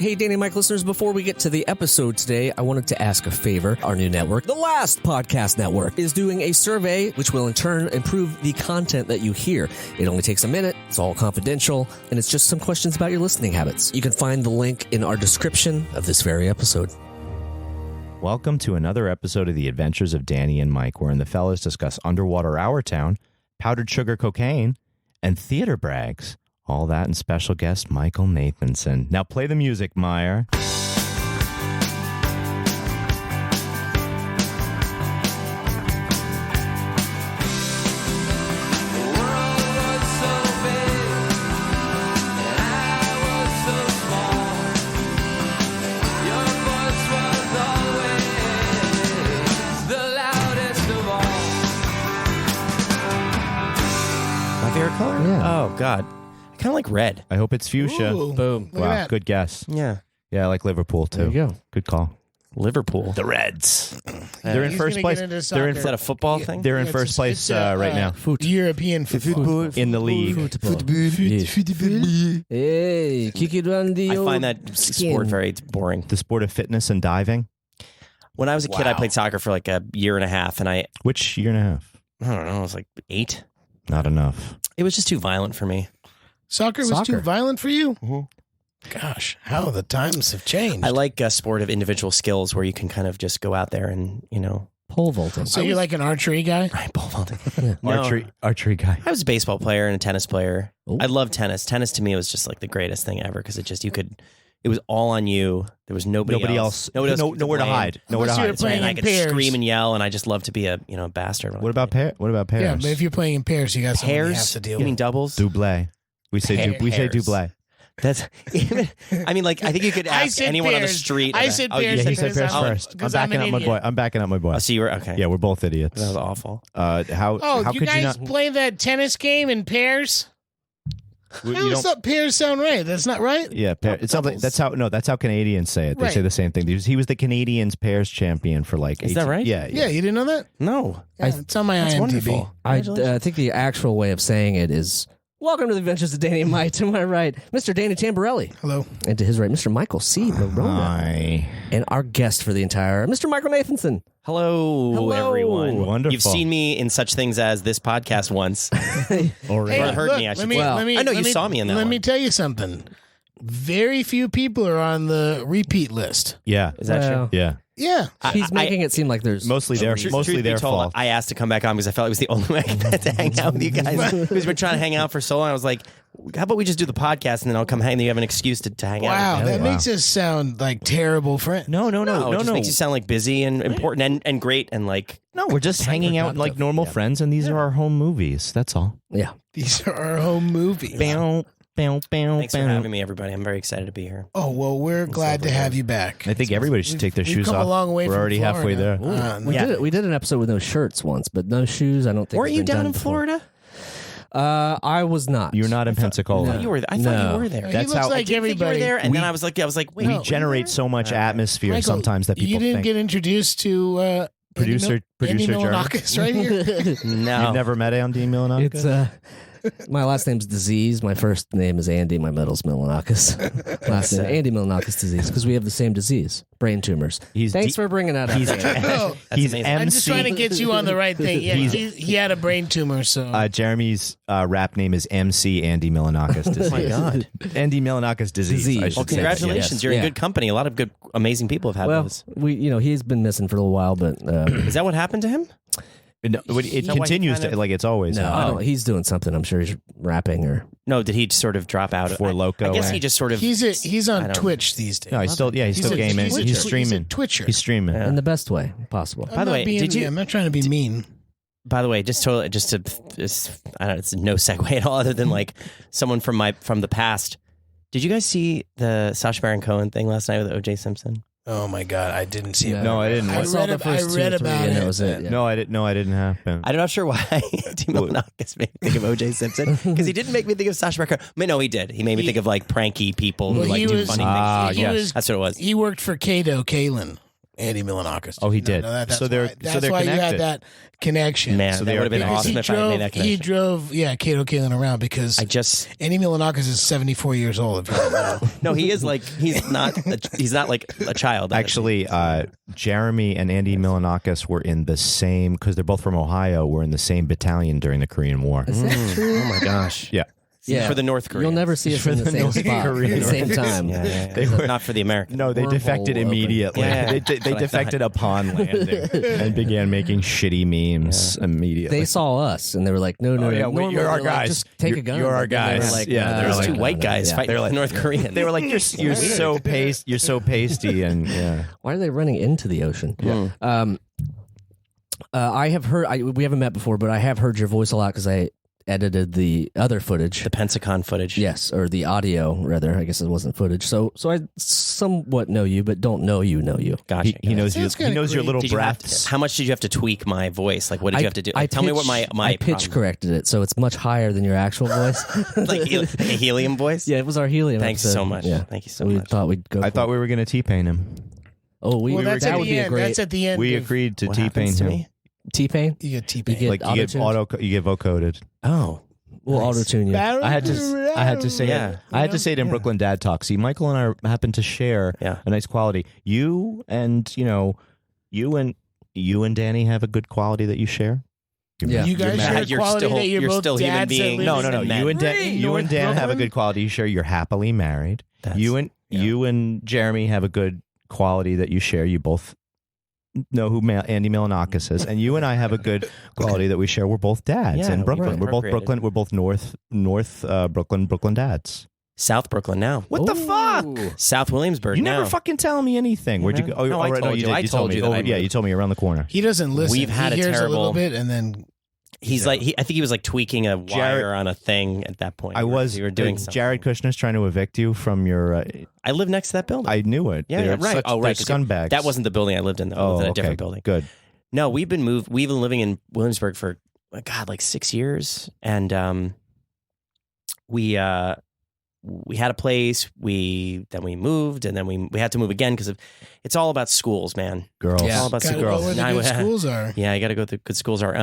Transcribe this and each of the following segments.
Hey, Danny and Mike listeners, before we get to the episode today, I wanted to ask a favor. Our new network, the Last Podcast Network, is doing a survey which will in turn improve the content that you hear. It only takes a minute, it's all confidential, and it's just some questions about your listening habits. You can find the link in our description of this very episode. Welcome to another episode of The Adventures of Danny and Mike, wherein the fellas discuss underwater Our Town, powdered sugar cocaine, and theater brags. All that and special guest Michael Nathanson. Now play the music, Meyer. My favorite color? Yeah. Oh, God. I kind of like red. I hope it's fuchsia. Ooh, Boom. look at Wow, that. good guess. Yeah. Yeah, I like Liverpool too. There you go. Good call. Liverpool. The Reds. They're in He's first gonna place. get into They're in Is that a football thing? They're in It's- first place it's, right now. European football. In the league. Hey, kick it on the I old find that skin. sport very boring. The sport of fitness and diving. When I was a kid, I played soccer for like a year and a half, and I Which year and a half? don't know, I was like 8. Not enough. It was just too violent for me. Soccer was Soccer. too violent for you? Mhm. Gosh, how the times have changed. I like a sport of individual skills where you can kind of just go out there and, Pole vaulting. so you're like an archery guy? right, pole vaulting. No. Archery guy. I was a baseball player and a tennis player. Ooh. I love tennis. Tennis to me was just like the greatest thing ever because it was all on you. There was nobody else. Nobody else. Nowhere to blame. hide. Nowhere to Unless you were hide. playing And I in could pairs. scream and yell, and I just love to be a bastard. What about pairs? Yeah, but if you're playing in pairs, you got somebody you have pairs? to deal You mean with. doubles? Double. We say Pairs. double. That's. I mean, like I think you could I ask said anyone on the pairs. street. I about- said Oh, pairs Yeah, he because said pairs I'm- first. I'm because I'm backing an up my boy. idiot. I'm backing up my boy. Oh, so you were okay. Yeah, we're both idiots. That was awful. How Oh, how you could guys you not? play that tennis game in pairs? You How does don't- that pairs sound right? That's not right? Yeah, it sounds like doubles. that's how Canadians say it. They Right. say the same thing. He was the Canadians pairs champion for like. Is that 18 right? Yeah, Yeah, you didn't know that? No. Yeah, it's on my That's IMDb. wonderful. I think the actual way of saying it is, welcome to the Adventures of Danny and Mike. To my right, Mr. Danny Tamborelli. Hello. And to his right, Mr. Michael C. Morona. Hi. And our guest for the entire, Mr. Michael Nathanson. Hello, everyone. Wonderful. You've seen me in such things as this podcast once. Or heard me, I should say. Well, I know you saw me in that Let one. me tell you something. Very few people are on the repeat list. Yeah, Is that Well, true? yeah. Yeah. He's making it seem like there's Mostly their Truth be told, fault. I asked to come back on because I felt it was the only way I could to hang out with you guys. Because we've been trying to hang out for so long. I was like, how about we just do the podcast and then I'll come hang. Then you have an excuse to hang out. Wow, with me. that makes us sound like terrible friends. No, No, it just makes you sound like busy and important and great and like. No, we're just hanging out like normal friends, and these are our home movies. That's all. Yeah. These are our home movies. Thanks for having me, everybody. I'm very excited to be here. Oh, well, we're glad to have you back. I think everybody should take their We've shoes come off. a long way We're from already halfway there. Florida. We we did an episode with no shirts once, but no shoes. I don't think. Weren't has you been down done in before. Florida? I was not. You're not in Pensacola. No. You were. I thought No. you were there. He That's looks how- like I didn't think you were everybody. there, and then We- I was like, wait. We No. generate so much atmosphere Michael, sometimes that people you didn't think. get introduced to Producer Andy Jeremy. Milonakis right here. No. You've never met Andy Milonakis? It's my last name's Disease. My first name is Andy. My middle's Milonakis. Last name Andy Milonakis disease because we have the same disease, brain tumors. Thanks for bringing that up. He's, Oh, he's amazing. I'm just trying to MC. get you on the right thing. Yeah, he had a brain tumor, so Jeremy's rap name is MC Andy Milonakis disease. Oh my God. Andy Milonakis disease. Disease. I should Well, say. congratulations. Yes. You're in Yeah. good company. A lot of good, amazing people have had Well, those. he's been missing for a little while, but Is that what happened to him? No, it Is that why he continues kind to of- like it's always no, I happened. don't, he's doing something. I'm sure he's rapping or. No, did he sort of drop out? For Loco. I guess he just sort of. he's I on don't- Twitch these days. No, he's still gaming. He's a He's Twitcher. streaming. Twitcher. He's streaming. Yeah. In the best way possible. I'm By the not way, being- did you- I'm not trying to be mean. By the way, just I don't know. It's no segue at all, other than like someone from the past. Did you guys see the Sacha Baron Cohen thing last night with O.J. Simpson? Oh my God, I didn't see it. No, I didn't. I saw the first two or three, about and it. that was it. Yeah. No, I didn't. No, I didn't happen. I'm not sure why Tim Milonakis made me think of O.J. Simpson because he didn't make me think of Sacha Baron Cohen. I mean, no, he did. He made me think of like pranky people who Well, like he do was- funny Ah, things. He yes. was- That's what it was. He worked for Kato Kalin. Andy Milonakis. Oh, he Did you did. not know that? That's So they're- why, so that's they're why you connected. had that connection. Man, So that they would have been are- Because awesome if I had made that he connection. drove, Kato Kaelin around because Andy Milonakis is 74 years old. If you don't know. No, he is like he's not like a child. Actually, Jeremy and Andy Milonakis were in the same, because they're both from Ohio, were in the same battalion during the Korean War. Is that true? Oh my gosh. Yeah. Yeah. For the North Koreans. You'll never see us For in the the same North spot at the Koreans. same time. They were- not for the Americans. No, they Wormhole defected open. immediately. Yeah. They defected upon landing and began making shitty memes immediately. They saw us and they were like, no, Oh, yeah, normally you're our they're like, guys. just take a You're- gun. you're our But then they were guys. like, Yeah, they're There's like- two white guys Yeah. fighting the North Koreans. They were like, you're so you're so pasty, and yeah. Why are they running into the ocean? Yeah. I have heard. We haven't met before, but I have heard your voice a lot because I edited the other footage. the Pensacon footage. Yes, or the audio rather. I guess it wasn't footage. So I somewhat know you, but don't know you. Gotcha. He knows you. Sounds He kinda knows your great. little Did you have breaths. how much did you have to tweak my voice? Like, what did you have to do? I Tell me what my I pitch corrected it, so it's much higher than your actual voice. like a helium voice. Yeah, it was our helium. Thanks episode. so much. Yeah. Thank you so we much. thought we'd go. I thought we were going to T-Pain him. Oh, Well, that's that at would the be a end. great That's at the end. We of- agreed to What T-Pain happens to him. me? T-Pain. You get You T-Pain. get Like you get auto-tuned? you get vocoded. Oh, We'll Nice. auto tune you. I had to say Yeah. it. I had to say it in Brooklyn Dad Talk. See, Michael and I happen to share Yeah. a nice quality. You and Danny have a good quality that you share. Yeah. You guys You're share mad. You're quality still- that you're you're both still human dads that beings. live No, in- no, no. Men. You and North Dan have a Brooklyn? good quality you share. You're happily married. That's- You and Jeremy have a good quality that you share. You both know who Andy Milonakis is, and you and I have a good quality that we share. We're both dads Yeah, in we Brooklyn. We're both procreated. Brooklyn. We're both North Brooklyn dads. South Brooklyn now. What the fuck? Ooh. South Williamsburg You now. never fucking tell me anything. Where'd you go? Oh, No, I right, told you. did. I told me. you that Oh, I yeah, moved. you told me around the corner. He doesn't listen. We've had he a hears a little terrible- bit and then He's like, I think he was like tweaking a wire Jared- on a thing at that point. I was. You were doing something. Jared Kushner's trying to evict you from your. I live next to that building. I knew it. Yeah, They're right. Such, Oh, right, 'cause They're scumbags. that wasn't the building I lived in, though. I Oh, lived in a okay. different building. Good. No, we've been living in Williamsburg for, God, like 6 years. And we had a place. Then we moved, and then we had to move again because it's all about schools, man. Girls. It's all about gotta schools. go where the I good would- schools are. Yeah, you got to go to the good schools are.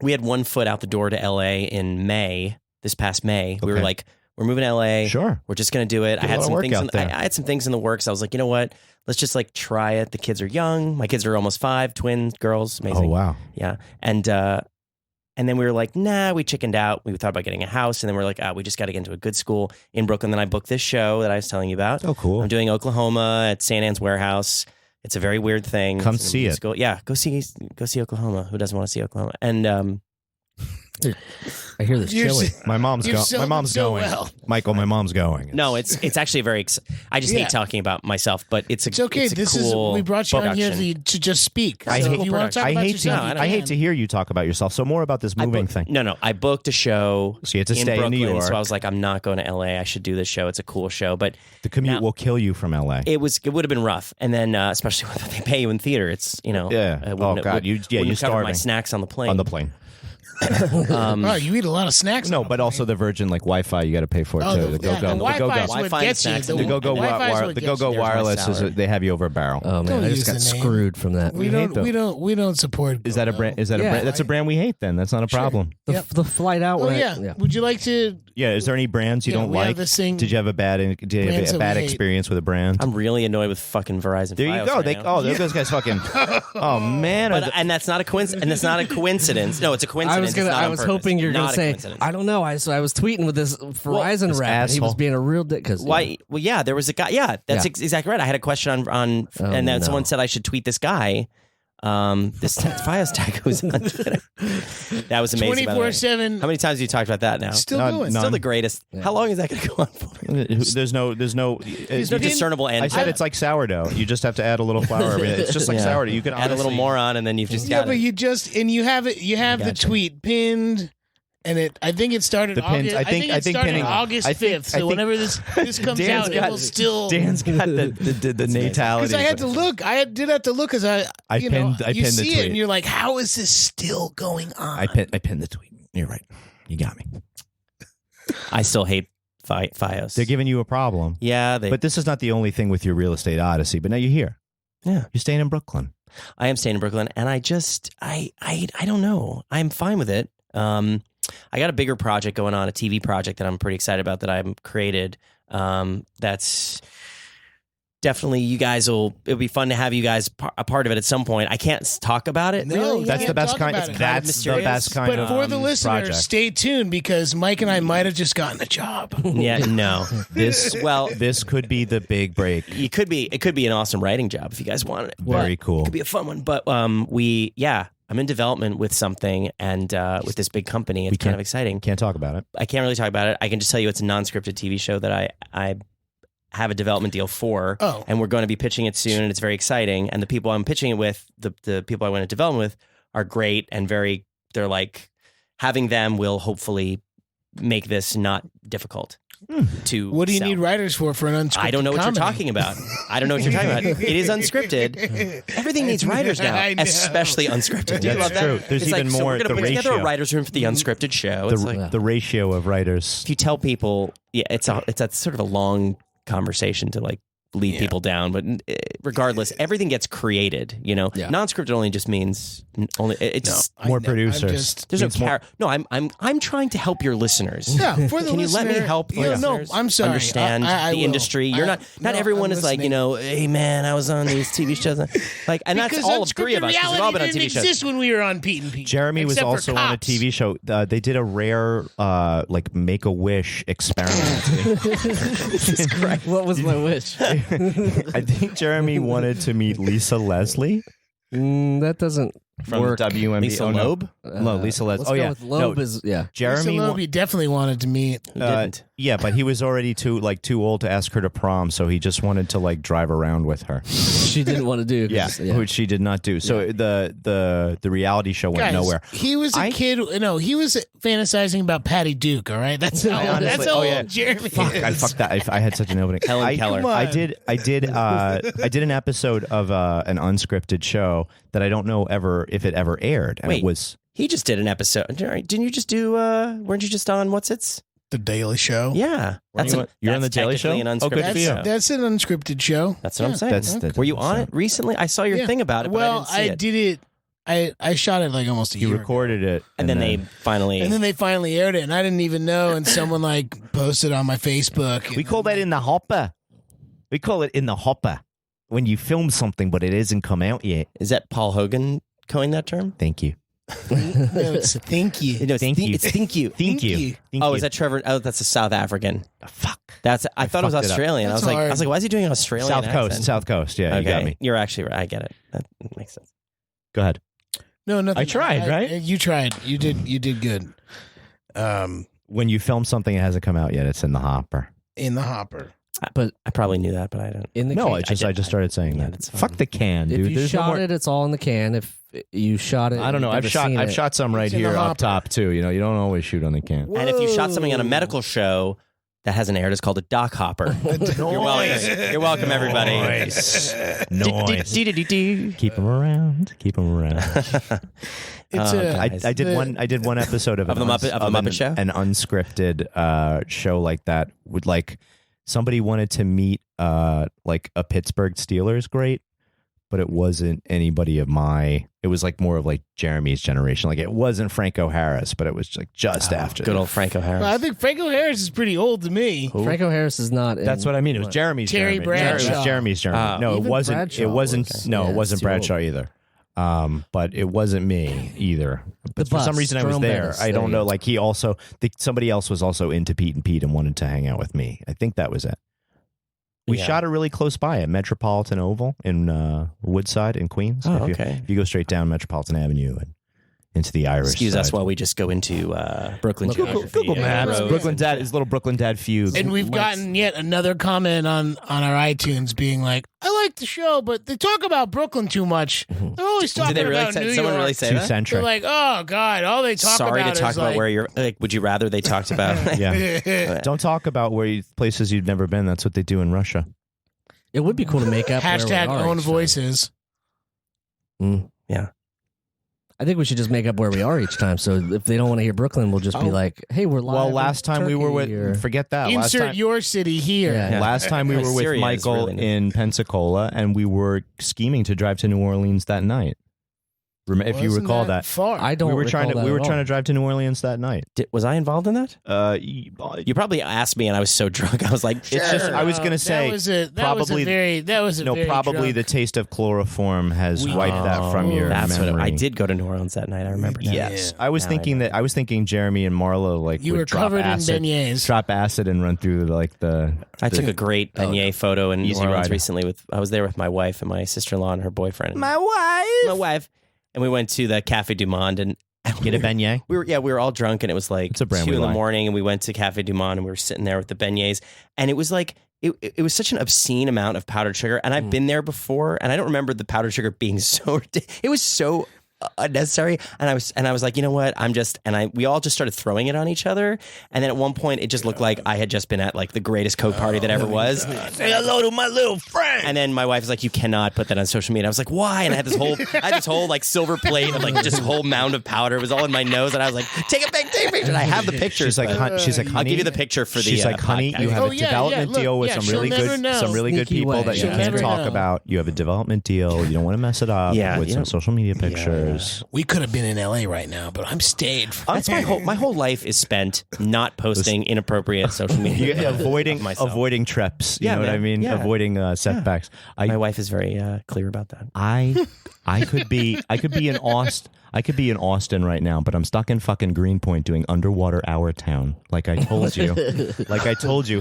We had one foot out the door to LA in May, this past May. We were Okay. like, we're moving to LA. Sure. We're just going to do it. Get a lot of work out there. I had some things in the works. I was like, you know what? Let's just like try it. The kids are young. My kids are almost 5, twins, girls. Amazing. Oh wow. Yeah. And then we were like, nah, we chickened out. We thought about getting a house. And then we're like, we just got to get into a good school in Brooklyn. Then I booked this show that I was telling you about. Oh cool. I'm doing Oklahoma at St. Anne's Warehouse. It's a very weird thing. Come It's a see it. school. Yeah, go see Oklahoma. Who doesn't want to see Oklahoma? And I hear this You're chili. s- My mom's You're going. My selling mom's so going. well. Michael, my mom's going. no, it's actually a very. I just Yeah. hate talking about myself, but it's It's okay. It's a This cool is we brought you on here production. to just speak. I So hate- if you want to talk I about hate yourself, you I hate can. to hear you talk about yourself. So more about this I moving booked- thing. No, I booked a show. So you had to in stay in Brooklyn, New York. So I was like, I'm not going to LA. I should do this show. It's a cool show, but The commute Now- will kill you from LA. it would have been rough. And then especially when they pay you in theater, it's Yeah. it wouldn't- Oh, God. would- You wouldn't have covered my starving. snacks on the plane. on the plane. Oh, you eat a lot of snacks. No, on but the also the Virgin like Wi-Fi. You got to pay for it Oh, too. the- The yeah, go-go. the The Wi-Fi go-go. is what Wi-Fi gets you. snacks The and The go-go. Wi-Fi is what The gets go-go you. wireless There's my is. They have you over a barrel. Oh man, Don't I just use got the name. screwed from that. We hate we don't support. Is that a Go-Go. brand? Is that a Yeah. brand? That's a brand we hate. Then that's not a Sure. problem. The, Yep. the flight out. Oh when I- yeah. Would you like to? Yeah. Is there any brands you Yeah, don't we have like? this thing- Did you have a bad? Did you Brands have a that bad we hate. experience with a brand? I'm really annoyed with fucking Verizon. There you Fios go. right They now. those guys fucking. Oh man. But, and that's not a coincidence. And it's not a coincidence. No, it's a coincidence. I was gonna. It's not I on was purpose. hoping you're Not gonna a say. coincidence. I don't know. So I was tweeting with this Verizon this rep. And he was asshole. being a real dick. Because Why? Well, yeah, there was a guy. Yeah, that's Yeah. exactly right. I had a question on Oh, and then no. someone said I should tweet this guy. This Fios tag was on Twitter. That was amazing. by the way. 24/7. How many times have you talked about that now? Still None- going. none. Still the greatest. Yeah. How long is that going to go on for? There's no. There's no you discernible end. I said it's like sourdough. You just have to add a little flour. It's just like Yeah. sourdough. You can add a little honestly- more on, and then you've just Yeah, got but it. you just you have it. You have the Gotcha. tweet pinned, and it. I think it started. The pins- August, I think it started pinning- August I think- 5th. I So think- whenever this comes Dan's out, got- it will still. Dan's got the natality. Because I had to look. Did have to look because I you know, pinned- I you pinned the see it tweet. and you're like, how is this still going on? I pinned the tweet. You're right. You got me. I still hate Fios. They're giving you a problem. yeah, they. But this is not the only thing with your real estate odyssey. But now you're here. Yeah. You're staying in Brooklyn. I am staying in Brooklyn, and I don't know. I'm fine with it. I got a bigger project going on, a TV project that I'm pretty excited about that I've created. That's definitely it'll be fun to have you guys a part of it at some point. I can't talk about it. No, really. That's the best kind. That's That's the best kind. But for the listeners, project. stay tuned because Mike and I might have just gotten a job. Yeah, no. This could be the big break. It could be an awesome writing job if you guys wanted it. Very cool. It could be a fun one. But I'm in development with something and with this big company. It's kind of exciting. Can't talk about it. I can't really talk about it. I can just tell you it's a non-scripted TV show that I have a development deal for, and we're going to be pitching it soon, and it's very exciting. And the people I'm pitching it with, the people I went to development with, are great and they're like, having them will hopefully make this not difficult to What do you sell. need writers for an unscripted I don't know what comedy? you're talking about. I don't know what you're talking about. It is unscripted. Everything needs writers now, I know. especially unscripted. Do you That's love that? true. There's It's even like, so more we're going the to put together a ratio. writer's room for the unscripted show. It's like, The ratio of writers. if you tell people, it's a sort of a long conversation to like lead people down, but regardless, everything gets created. Non-scripted only just means More producers. there's no I'm trying to help your listeners. Yeah, for the Can you let me listener- help Yeah, no, listeners I'm sorry. understand I the will. industry? You're not everyone I'm is like, listening. hey man, I was on these TV shows. Like, and that's Because all three of us. Because we've all been on reality TV didn't shows. exist when we were on Pete and Pete. Jeremy was Except for also on a Cops. TV show. They did a rare Make-A-Wish experiment. What was my wish? I think Jeremy wanted to meet Lisa Leslie That doesn't from work. WMB. Lisa Oh, no. Loeb? No, Lisa Leslie. Let's Oh go yeah, with Loeb no, is yeah. Jeremy. Lisa Loeb, he definitely wanted to meet. Who didn't? Yeah, but he was already too old to ask her to prom, so he just wanted to like drive around with her. She didn't want to do. Which she did not do. So the reality show went Guys, nowhere. He was a kid. No, he was fantasizing about Patty Duke. All right, that's how old Jeremy Fuck, is. I fucked that. I had such an opening. Helen Keller. I did an episode of an unscripted show that I don't know if it ever aired, and Wait. it was. He just did an episode. Didn't you just do? Weren't you just on What's It's? The Daily Show. Yeah, You're on the Daily Show? An Oh, good unscripted for you. show. That's an unscripted show. That's what I'm saying. That's Were you on it recently? I saw your Yeah. thing about it, but Well, I didn't see it. did it. I shot it like almost a You year recorded it, And then they finally. And then they finally aired it, and I didn't even know. And someone like posted on my Facebook. We call that in the hopper. We call it in the hopper when you film something but it hasn't come out yet. Is that Paul Hogan coined that term? Thank you. No, it's thank you. No, Thank you. It's thank you. Thank you. Thank Oh, you. is that Trevor? Oh, that's a South African. Fuck? I thought it was fucked it up. Australian. I That's was hard. like, why is he doing an Australian South Coast. accent? South Coast. Yeah, Okay, you got me. You're actually right. I get it. That makes sense. Go ahead. No, nothing. I tried, right? You tried. You did good. When you film something that hasn't come out yet, it's in the hopper. In the hopper. But I probably knew that, but I don't. in the No, can, I just started saying Yeah, that. that's fine. Fuck the can, dude. if you There's no shot more. it, it's all in the can. If you shot it, I don't know. you've never seen I've it. shot some right It's in the here up hopper. top too. You know, you don't always shoot on the can. And if you shot something on a Whoa. medical show that hasn't aired, it's called a doc hopper. You're welcome. You're welcome, everybody. Nice. Nice. Do-do-do-do-do. Keep them around. Keep them around. It's I did one episode of Of the Muppet Show? an unscripted show like that. Would like somebody wanted to meet like a Pittsburgh Steelers great, but it wasn't anybody of my. It was like more of like Jeremy's generation. Like it wasn't Franco Harris, but it was like just after. Good old Franco Harris. I think Franco Harris is pretty old to me. Franco Harris is not. That's what I mean. It was Jeremy's. Terry Jeremy. Bradshaw. It was Jeremy's Jeremy. No, it Even wasn't. Bradshaw It wasn't. was- No, yeah, it wasn't it's too old. Bradshaw either. But it wasn't me either. But for some bus, reason I was Jerome there. Bettis, I there don't you know. go. Like he also, somebody else was also into Pete and Pete and wanted to hang out with me. I think that was it. We Yeah. shot it really close by at Metropolitan Oval in Woodside in Queens. Oh, if okay. you go straight down Metropolitan Avenue and into the Irish Excuse us side. while we just go into Brooklyn geography. Google Maps. roads Brooklyn and Dad, shit. his little Brooklyn Dad fugue. And we've gotten yet another comment on our iTunes being like, I like the show, but they talk about Brooklyn too much. They're always talking Did they really about say? New Someone York. really say Too that? They're centric. like, oh, God, all they talk Sorry about to talk is about like, where you're. Like, would you rather they talked about? Yeah. Don't talk about places you've never been. That's what they do in Russia. It would be cool to make up. where we hashtag are own each time. voices. Yeah. I think we should just make up where we are each time. So if they don't want to hear Brooklyn, we'll just be like, "Hey, we're live." Well, last time we were with, forget that. Last Insert time, your city here. Yeah. last time we were with Syria is Michael really in Pensacola, and we were scheming to drive to New Orleans that night. If you Wasn't recall that. far. I don't. We were trying recall to that at all. to drive to New Orleans that night. Was I involved in that? You probably asked me, and I was so drunk. I was like, It's just I was going to say probably probably the taste of chloroform has wiped that from your That's memory. what I did go to New Orleans that night. I remember. That. Yes, Yeah. I was thinking Jeremy and Marlo like You would were drop covered in acid, beignets. drop acid and run through like the. I took a great beignet photo in New Easy Orleans Rider. recently. I was there with my wife and my sister-in-law and her boyfriend. My wife. And we went to the Cafe Du Monde and Get a beignet. we were all drunk and it was like It's a brand 2 we in the like. morning and we went to Cafe Du Monde and we were sitting there with the beignets and it was like it was such an obscene amount of powdered sugar and I've been there before and I don't remember the powdered sugar being so it was so unnecessary and I was like, you know what, we all just started throwing it on each other and then at one point it just looked like I had just been at like the greatest Coke party that ever was. Say hello to my little friend. And then my wife was like, you cannot put that on social media. I was like, why? And I had this whole like silver plate of like just whole mound of powder. It was all in my nose. And I was like, take a picture. And I have the picture. She's like, honey. I'll give you the picture for the She's like, honey, podcast. you have Oh, a yeah, development yeah, deal with look, some really she'll never know. some really good Sneaky people way. that you She'll can't never talk know. about. You have a development deal. You don't want to mess it up Yeah, with you some know- social media pictures. We could have been in LA right now, but I'm stayed. That's my whole life is spent not posting inappropriate social media. avoiding of myself. trips. You Yeah, know what I man. mean? Yeah. Avoiding setbacks. My wife is very clear about that. I could be in Austin right now, but I'm stuck in fucking Greenpoint doing Underwater Our Town. Like I told you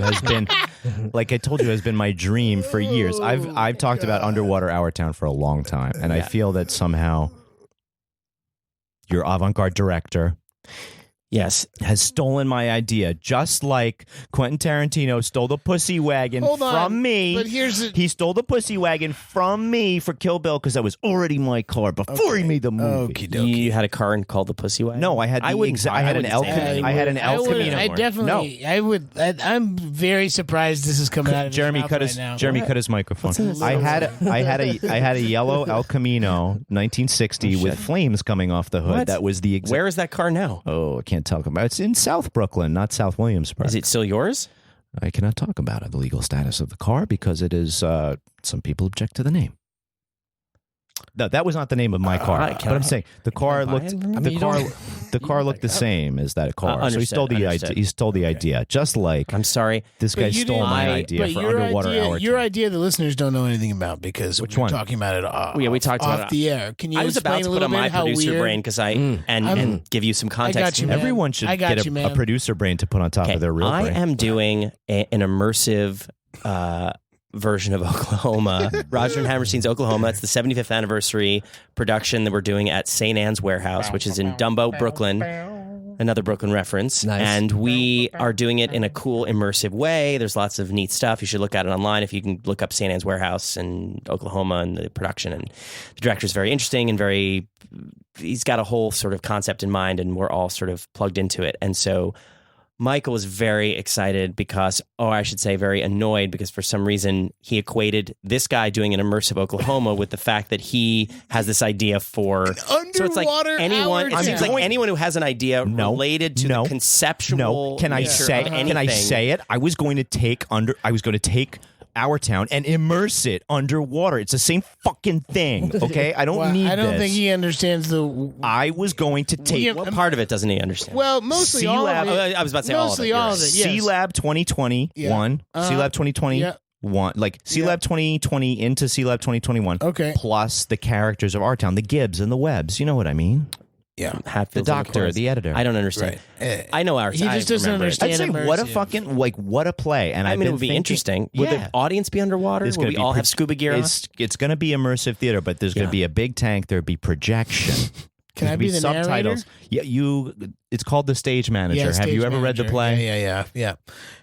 has been my dream for years. I've talked about Underwater Our Town for a long time, and I feel that somehow your avant-garde director Yes. has stolen my idea, just like Quentin Tarantino stole the pussy wagon Hold on, from me. but here's he stole the pussy wagon from me for Kill Bill because that was already my car before he made the movie. Okie dokie. You had a car and called the Pussy Wagon? No, I had I wouldn't. I had an El Camino. I definitely. I would. I'm very surprised this is coming out of Jeremy his mouth cut right his now. cut his microphone. What's in his I had a yellow El Camino 1960 with flames coming off the hood. What? That was the exact. Where is that car now? Oh, I can't talk about it. It's in South Brooklyn, not South Williamsburg. Is it still yours? I cannot talk about it, the legal status of the car, because it is. Some people object to the name. No, that was not the name of my car. Right, But I'm saying the car buy looked. it from you? The car looked the same as that car. So he Understood, stole the idea. understood. He stole the idea, just like I'm sorry. this guy But you stole didn't- my I- idea But for your Underwater idea, Hour. your Town. idea, the listeners don't know anything about because Which we're one? talking about it. Yeah, we talked about off it. the air. Can you I was explain about to a put little on bit my how producer weird? brain because and give you some context. got you, man. Everyone should I got get you, a man. producer brain to put on top of their real I brain. am doing an immersive version of Oklahoma. Roger and Hammerstein's Oklahoma. It's the 75th anniversary production that we're doing at St. Anne's Warehouse, which is in Dumbo, Brooklyn. Another Brooklyn reference. Nice. And we are doing it in a cool, immersive way. There's lots of neat stuff. You should look at it online if you can look up St. Anne's Warehouse in Oklahoma and the production. And the director's very interesting and he's got a whole sort of concept in mind, and we're all sort of plugged into it. And so Michael was very excited because, I should say very annoyed because for some reason he equated this guy doing an immersive Oklahoma with the fact that he has this idea for so it's like Underwater anyone. hour It seems town. like anyone who has an idea related to the conceptual. No, can I nature say? of Can I anything. say it? I was going to take Our Town and immerse it underwater. It's the same fucking thing. Okay, I don't Well, need. I don't this. think he understands the. I was going to take. Yeah, What part of it doesn't he understand? Well, mostly all C-Lab- of it. I was about to say all of it. Mostly You're all right. of it. Yes. C-Lab 2021, Yeah. C-Lab 2020. Yeah. Like C-Lab 2020 into C-Lab 2021. Okay. Plus the characters of Our Town, the Gibbs and the Webbs. You know what I mean? Yeah. The Hatfields and doctor, McCoys. the editor. I don't understand. Right. I know our. He just doesn't understand. I'd say immersive. what a fucking what a play. And I I've mean, it been would be thinking- interesting. Would Yeah. the audience be underwater? It's Will gonna we be all pro- have scuba gear on? It's going to be immersive theater, but there's going Yeah. to be a big tank. There'll be projection. Can I be the subtitles? narrator? Yeah, It's called The Stage Manager. Yeah, Have stage you ever read the manager. play? Yeah.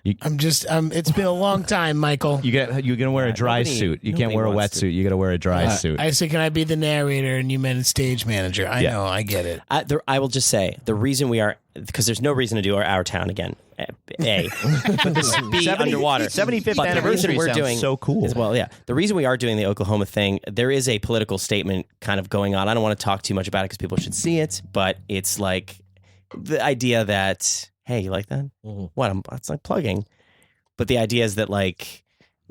You- It's been a long time, Michael. You're gonna wear a dry nobody- suit. You nobody can't wear a wants wetsuit. You got to wear a dry suit. I said, can I be the narrator? And you meant stage manager. I Yeah. know. I get it. I will just say the reason we are because there's no reason to do our Town again. A, but this B underwater. 75th But the reason anniversary we're sounds doing so cool. as well, yeah. The reason we are doing the Oklahoma thing, there is a political statement kind of going on. I don't want to talk too much about it because people should see it, but it's like the idea that, hey, you like that? What? It's like plugging. But the idea is that, like,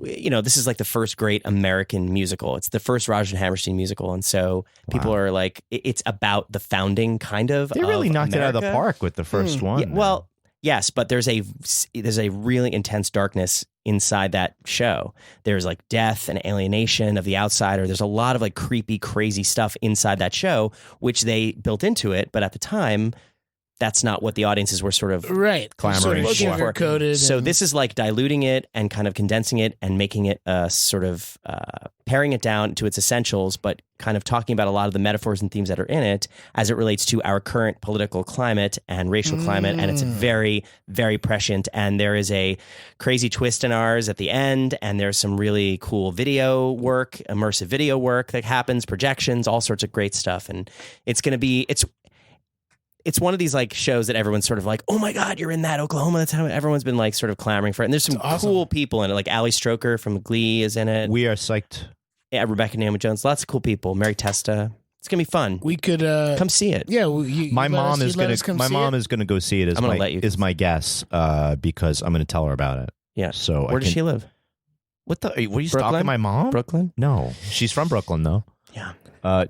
you know, this is like the first great American musical. It's the first Raj and Hammerstein musical. And so people are like, it's about the founding kind of. They really knocked it out of the park with the first one. Yeah, well, yes, but there's a really intense darkness inside that show. There's like death and alienation of the outsider. There's a lot of like creepy, crazy stuff inside that show, which they built into it. But at the time, that's not what the audiences were sort of clamoring for. So this is like diluting it and kind of condensing it and making it sort of paring it down to its essentials, but kind of talking about a lot of the metaphors and themes that are in it as it relates to our current political climate and racial climate. And it's very, very prescient. And there is a crazy twist in ours at the end. And there's some really cool video work, immersive video work that happens, projections, all sorts of great stuff. And it's going to be, it's one of these like shows that everyone's sort of like, oh my God, you're in that Oklahoma. That's how everyone's been like sort of clamoring for it. And there's some cool people in it. Like Ali Stroker from Glee is in it. We are psyched. Yeah, Rebecca Naomi Jones. Lots of cool people. Mary Testa. It's gonna be fun. We could come see it. Yeah, my mom is gonna go see it as my guess because I'm gonna tell her about it. Yeah. So where does she live? What are you Brooklyn? stalking my mom? Brooklyn? No, she's from Brooklyn though. Yeah.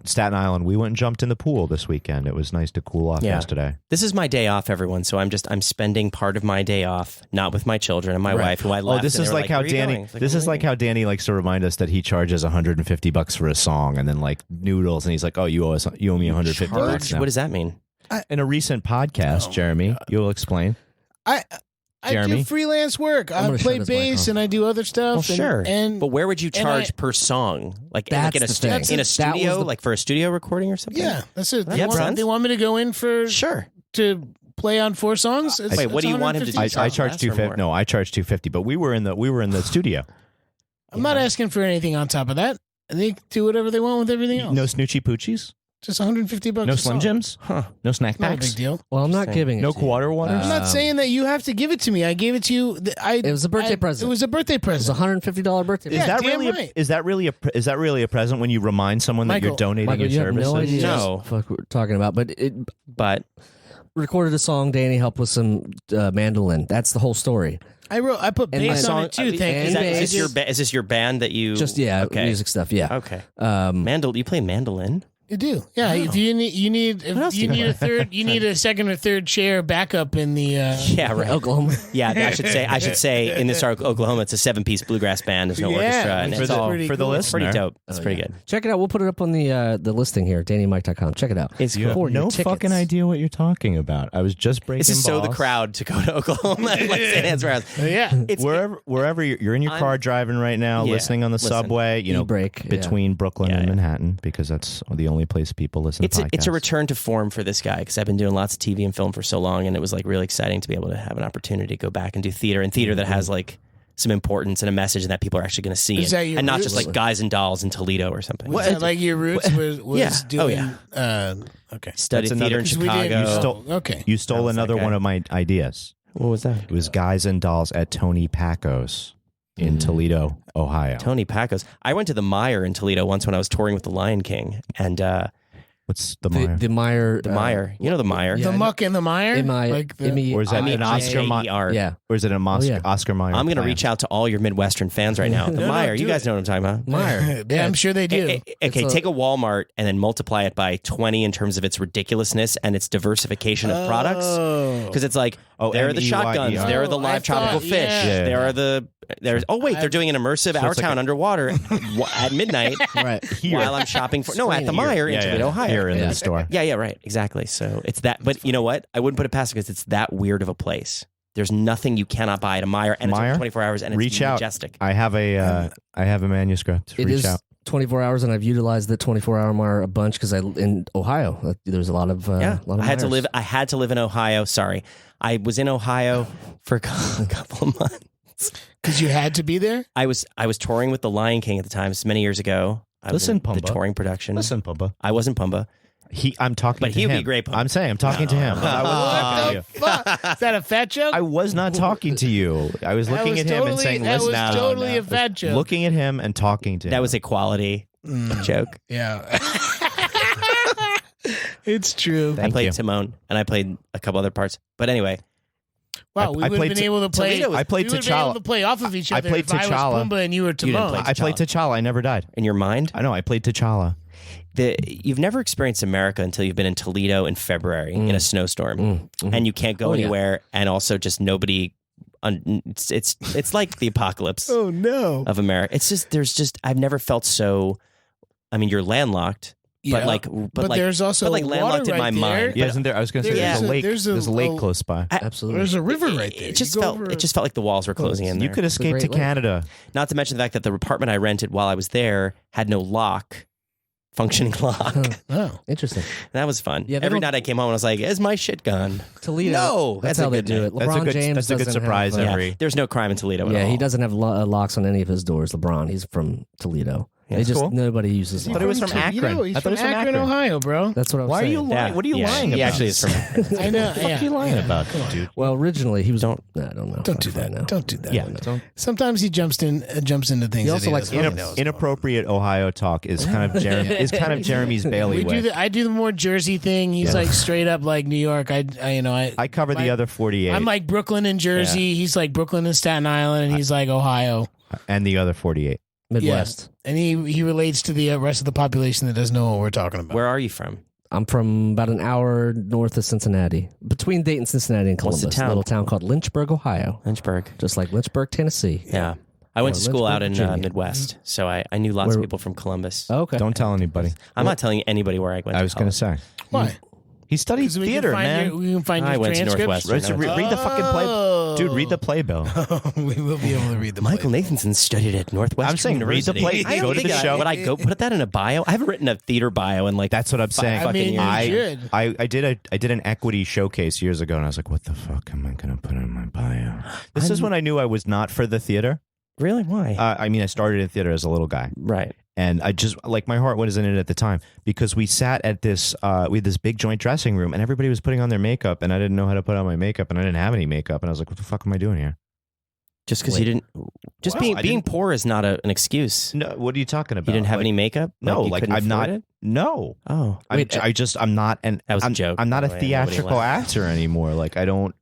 Staten Island. We went and jumped in the pool this weekend. It was nice to cool off yesterday. This is my day off, everyone. So I'm spending part of my day off, not with my children and my wife, who I left. Oh, this is like how Danny. This is like how Danny likes to remind us that he charges $150 for a song, and then like noodles, and he's like, "Oh, you owe me $150." What does that mean? In a recent podcast, Jeremy, you'll explain. I do freelance work. I play bass and I do other stuff. Well, sure. But where would you charge per song? Like in a studio, like for a studio recording or something? Yeah, that's it. They want me to go in for to play on 4 songs. Wait, what do you want him to do? I charge $250. No, I charge $250. But we were in the studio. I'm not asking for anything on top of that. They do whatever they want with everything else. No snoochie poochies. Just $150. No Slim Jims? Huh. No snack Not packs? a big deal. Well, I'm not giving it. No to quarter you. waters? I'm not saying that you have to give it to me. I gave it to you. It was a birthday present. It was a birthday present. It was a $150 birthday present. Is that really a present when you remind someone that you're donating your services? No idea No. what the fuck we're talking about, but recorded a song. Danny helped with some mandolin. That's the whole story. I put bass on it too. Thank you. Is this your band that you music stuff? Yeah. Okay. You play mandolin? You do, yeah. If you need a second or third chair backup in the right. Oklahoma. Yeah, I should say in this Oklahoma, it's a 7-piece bluegrass band. There's no orchestra, and it's all for the listener. Pretty dope. It's pretty good. Check it out. We'll put it up on the listing here, DannyMike.com. Check it out. It's You cool. have no fucking idea what you're talking about. I was just breaking. This is so the balls. crowd to go to Oklahoma and like St. Anne's Warehouse. Yeah, It's wherever you're in your car driving right now, listening on the subway, E-break, between Brooklyn and Manhattan, because that's the only place people listen. It's a return to form for this guy because I've been doing lots of TV and film for so long, and it was like really exciting to be able to have an opportunity to go back and do theater that has like some importance and a message and that people are actually going to see Is that your and not roots? just like Guys and Dolls in Toledo or something. Was that like your roots was doing? Okay, Studied That's theater in another- Chicago. You stole another one of my ideas. What was that? It was Guys and Dolls at Tony Pacos in Toledo, Ohio. Tony Pacos. I went to the Meyer in Toledo once when I was touring with the Lion King, and What's the Meyer? The Meyer. the Meyer. You know the Meyer. the muck and the mire. Or is that an Oscar Meyer? Yeah. Or is it an Oscar Meyer? I'm going to plan? reach out to all your Midwestern fans right now. The No, Meyer. do You guys it. know what I'm talking about. Meyer. Yeah, I'm sure they do. Okay, take a Walmart and then multiply it by 20 in terms of its ridiculousness and its diversification of products. Because it's like, there are the shotguns, there are the live tropical fish, there are there's they're doing an immersive Our Town underwater at midnight while I'm shopping for at the Meyer in Toledo, Ohio. Here in the store. Yeah, right, exactly. So it's that, but you know what? I wouldn't put it past it because it's that weird of a place. There's nothing you cannot buy at a Meyer, and it's open 24 hours, and it's majestic. I have a manuscript. Reach out. 24 hours, and I've utilized the 24-hour Meyer a bunch because in Ohio, there's a lot of I had to Meyers. live in Ohio. Sorry, I was in Ohio for a couple of months Because you had to be there. I was touring with the Lion King at the time. This is many years ago. I was Listen, in the Pumba. touring production. Listen, Pumba. I wasn't Pumba. I'm talking But to he'd him. be a great punk. I'm saying I'm talking to him. I wasn't What talking to the you. fuck? Is that a fat joke? I was not talking to you. I was That looking was at him and saying, that listen. was totally a fat joke. Looking at him and talking to him. That was a quality joke. Yeah. It's true. Thank I played you. Timon, and I played a couple other parts. But anyway, Wow, we I would have played been able to play. Toledo was- I played we would have been able T'Challa. to play off of each I other. played if I was T'Challa. Pumbaa and you were didn't Timon. play I played T'Challa. I never died. in your mind, I know. I played T'Challa. you've never experienced America until you've been in Toledo in February in a snowstorm, and you can't go Oh, yeah. anywhere, and also just nobody. It's like the apocalypse Oh no! of America. It's just I've never felt so. I mean, you're landlocked, Yeah. but like there's also but like water landlocked in right my there. mind. Yeah, isn't there? I was going to say There's there's a a- lake. there's a- There's a lake oh, close by. Absolutely. There's a river right there. It just You go felt over it just felt like the walls were closing in You there. could escape Great to Lake. Canada. Not to mention the fact that the apartment I rented while I was there had no lock, functioning lock. Oh, Interesting. That was fun. Yeah, they Every don't- night I came home and I was like, "Is my shit gone?" Toledo. No, that's that's a how they good do night. it. That's a LeBron good- James that's a good doesn't surprise have, every- Yeah, there's no crime in Toledo at all. he doesn't have locks on any of his doors. LeBron, he's from Toledo. Yeah, they that's just cool. nobody uses I thought locks. he was from Akron. He's I thought from he was from Akron, Akron. Ohio, bro. That's what I'm Why are saying. you lying? What are you lying He about? actually is from. I know. What the fuck Yeah. are you lying about, dude? Well, originally he was. Don't- I don't know. Don't do I'll find that. out. Don't do that. Yeah, don't. Sometimes he jumps into things. He that also likes doesn't really know. Inappropriate Ohio talk is kind of Jeremy's We bailiwick. do I do the more Jersey thing. He's like straight up like New York. I cover the my- other 48 I'm like Brooklyn and Jersey. He's like Brooklyn and Staten Island, and he's like Ohio. and the other 48. Midwest. And he relates to the rest of the population that doesn't know what we're talking about. Where are you from? I'm from about an hour north of Cincinnati, between Dayton, Cincinnati, and What's Columbus. the town? A little town called Lynchburg, Ohio, Lynchburg. just like Lynchburg, Tennessee. Yeah. I went Or to school out in Lynchburg, Virginia. Midwest, so I knew lots of Where- people from Columbus. Oh, okay. Don't tell anybody. I'm not telling anybody where I went. I was going to college. say. Why? He studied 'Cause we theater, can find man. we can find I your went to transcripts. Northwestern. Read the fucking play. Dude, read the playbill. We will be able to read the Michael play. Nathanson studied at Northwestern I'm saying read the University. play. I Go don't to think the I- show. Would I go put that in a bio? I haven't written a theater bio in like That's what I'm saying. I mean, you should. I did an equity showcase years ago, and I was like, "What the fuck am I going to put in my bio?" This is when I knew I was not for the theater. Really? Why? I mean, I started in theater as a little guy, right. and I just like my heart wasn't in it at the time because we sat at this we had this big joint dressing room, and everybody was putting on their makeup, and I didn't know how to put on my makeup, and I didn't have any makeup, and I was like, "What the fuck am I doing here?" Just because you didn't. Just Well, I being didn't- poor is not an excuse. No, what are you talking about? You didn't have Like, any makeup. No, you like couldn't I'm not. afford it? No, Oh, I'm not an. That was a I'm, joke, I'm not by a the way. Nobody theatrical laughed. actor anymore. Like I don't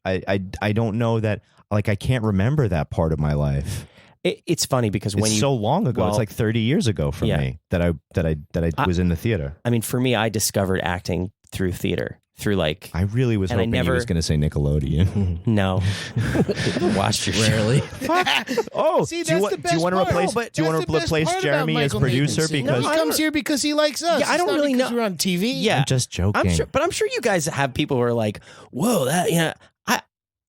know that. Like I can't remember that part of my life. it's funny because when It's you. so long ago. well, It's like 30 years ago for yeah. me that I was in the theater. I mean, for me, I discovered acting through theater. Through like I really was And I hoping he never- was going to say Nickelodeon. no, watch your show. Rarely. Oh, See, do you that's want the do best you want to part. replace No, but do you want that's to the best replace part about Jeremy as Michael producer Nathanson. because No, he comes here because he likes us. Yeah, I don't It's not really because know- We're on TV. Yeah. I'm just joking. But I'm sure you guys have people who are like, "Whoa, that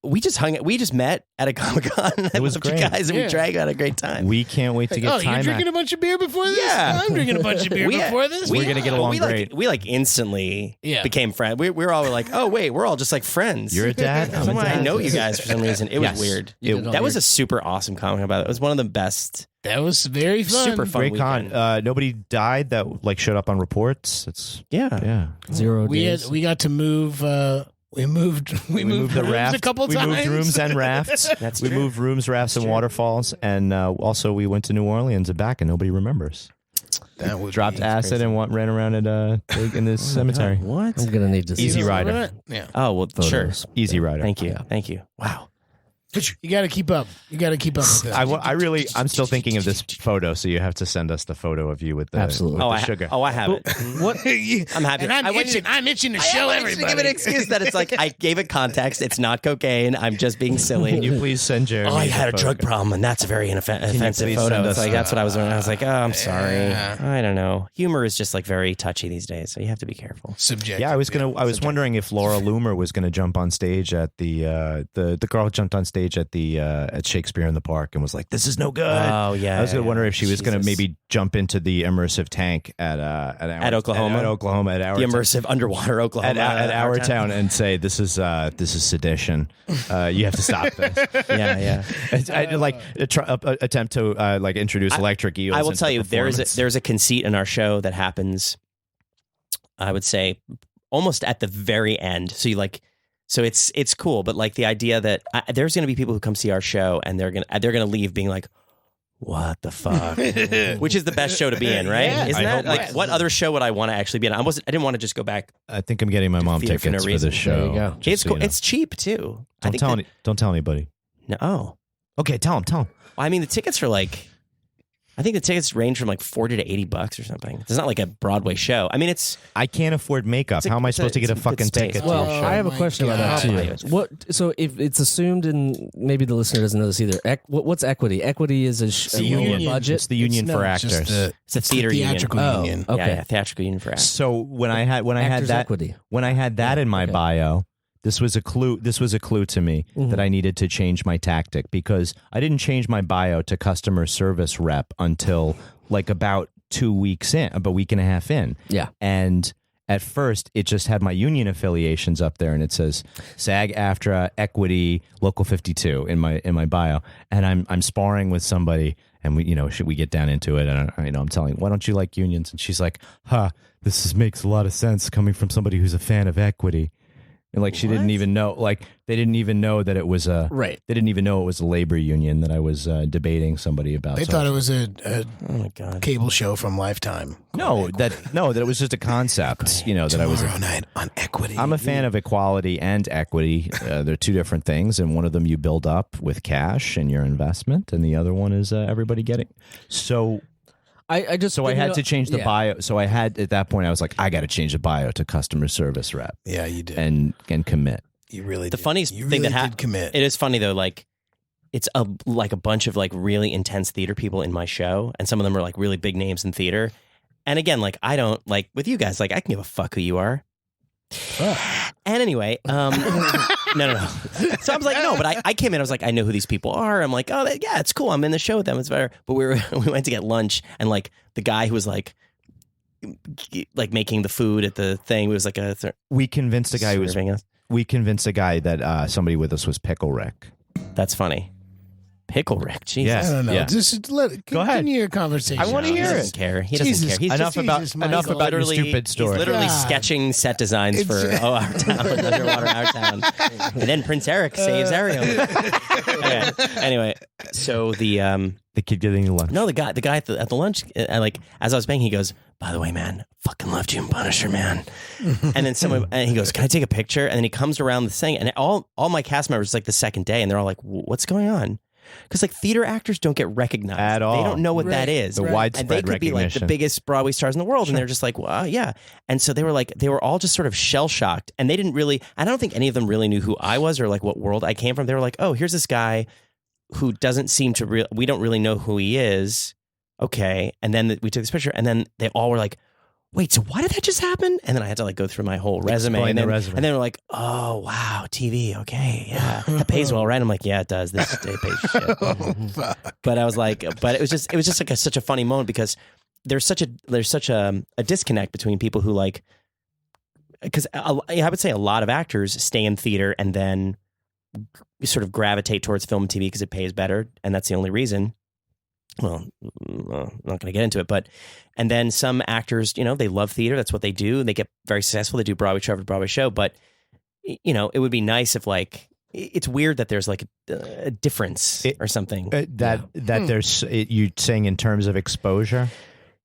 we just met at a Comic-Con. It was great. guys, and Yeah. we drank, had a great time. We can't wait to get Oh, you're time drinking back. a bunch of beer before this? Yeah. I'm drinking a bunch of beer We- before this. We're gonna get But along we great. we instantly Yeah. became friends. We're all like, oh wait, we're all just like friends. You're a dad. I'm a Somehow I dad. know you guys for some reason. It Yes. was weird. You did all That was your- a super awesome comic about it. It was one of the best. That was very fun. Super fun. Great con. weekend. Nobody died that like showed up on reports. It's Yeah. 0 We days. got to move. We moved the rooms raft a couple we times. moved rooms and rafts. That's we true. moved rooms, rafts, and waterfalls, and also we went to New Orleans and back, and nobody remembers. That would Dropped be acid crazy. and ran around in this cemetery. What? I'm gonna need to see Easy some rider. Yeah, Oh well, sure. photos. Easy rider. Thank you. Yeah. Thank you. Wow. you got to keep up. You got to keep up with that. I'm still thinking of this photo, so you have to send us the photo of you with the, Absolutely. with Oh, the I sugar. I have it. What? I'm happy. And I went to- I'm itching to I show am itching to everybody. give an excuse that it's like I gave it context. It's not cocaine. I'm just being silly. Can you please send Jeremy? Oh, I the had a photo? drug problem, and that's a very offensive please photo. send It's us like that? that's what I was doing. I was like, oh, I'm sorry. Yeah. I don't know. Humor is just like very touchy these days, so you have to be careful. Subjective. Yeah, I was wondering if Laura Loomer was gonna jump on stage at the girl jumped on stage at the at Shakespeare in the Park and was like, "This is no good." Oh yeah. I was gonna wonder if she was gonna Jesus. maybe jump into the immersive tank at Oklahoma? at Oklahoma at our the immersive underwater Oklahoma at our town. town and say this is sedition. You have to stop this. Yeah, yeah. I like attempt to like introduce electric eels. I will into tell the you, performance. there's a conceit in our show that happens I would say almost at the very end. So it's cool, but like the idea that there's going to be people who come see our show and they're going to leave being like, what the fuck? Which is the best show to be in, right? Yeah. Isn't I that hope like what other show would I want to actually be in? I didn't want to just go back. I think I'm getting my mom theater for no tickets for reason. this show. There you go. just It's so cool. you know. It's cheap too. Don't tell anybody. No. Oh. Okay, tell him. I mean, the tickets are like, I think the tickets range from like $40 to $80 or something. It's not like a Broadway show. I mean, I can't afford makeup. How am I supposed to get a it's good fucking space. ticket to Well, your show? I have a my question about that God. too. So if it's assumed, and maybe the listener doesn't know this either, what's equity? Equity is a union. budget. It's the union for It's just actors. It's a theater union. theatrical Oh, union. okay. Yeah, theatrical union for actors. So when I had Actors that equity. when I had that in my okay. bio, this was a clue to me that I needed to change my tactic, because I didn't change my bio to customer service rep until like about 2 weeks in, about a week and a half in. Yeah. And at first it just had my union affiliations up there, and it says SAG-AFTRA, Equity, Local 52 in my bio. And I'm sparring with somebody, and should we get down into it? And I'm telling, why don't you like unions? And she's like, makes a lot of sense coming from somebody who's a fan of Equity. And like she didn't even know, like they didn't even know that it was a Right. They didn't even know it was a labor union that I was debating somebody about. They So thought it was a Oh my God. cable show from Lifetime. that it was just a concept. That I was. Tomorrow night on Equity. I'm a fan of equality and equity. They're two different things, and one of them you build up with cash and your investment, and the other one is everybody getting. So I had to change the bio. So I had, at that point, I was like, I got to change the bio to customer service rep Yeah, you did. and commit. You really The did. funniest you thing really that did commit. It is funny though, like it's a bunch of like really intense theater people in my show, and some of them are like really big names in theater. And again, like I don't like with you guys, like I can give a fuck who you are. And anyway, no. So I was like, no, but I came in, I was like, I know who these people are. I'm like, oh yeah, it's cool. I'm in the show with them. It's better. But we went to get lunch, and like the guy who was like making the food at the thing, was like We convinced a guy that somebody with us was Pickle Rick. That's funny. Pickle Rick, Jesus. Yeah. I don't know. Yeah. Just Go ahead. continue your conversation. I wanna He hear doesn't care. He doesn't Jesus. care. He's Enough just, about your literally, stupid story. He's literally God. sketching set designs for Our Town, Underwater Our Town. And then Prince Eric saves Ariel. Okay. Anyway, so the kid getting lunch. no, the guy at the lunch, like as I was paying, he goes, by the way, man, fucking loved you in Punisher, man. And then and he goes, can I take a picture? And then he comes around the thing, and all my cast members, it's like the second day, and they're all like, what's going on? Because like theater actors don't get recognized At all. They don't know what that is. The And widespread they could be like the recognition. biggest Broadway stars in the world, and they're just like, well, yeah. And so they were all just sort of shell shocked, and they didn't really. I don't think any of them really knew who I was or like what world I came from. They were like, oh, here's this guy who doesn't seem to. We don't really know who he is. Okay, and then we took this picture, and then they all were like, wait, so why did that just happen? And then I had to like go through my whole resume. Explain And the then, resume. and then we're like, oh, wow, TV. Okay. Yeah. That pays well, right? I'm like, yeah, it does. This it pays shit. But I was like, but it was just like such a funny moment, because there's such a disconnect between people who like, because I would say a lot of actors stay in theater and then sort of gravitate towards film and TV because it pays better. And that's the only reason. Well, I'm not going to get into it, and then some actors, they love theater. That's what they do. And they get very successful. They do Broadway show after Broadway show. But, it would be nice if like, it's weird that there's like a difference or something. There's, you saying in terms of exposure?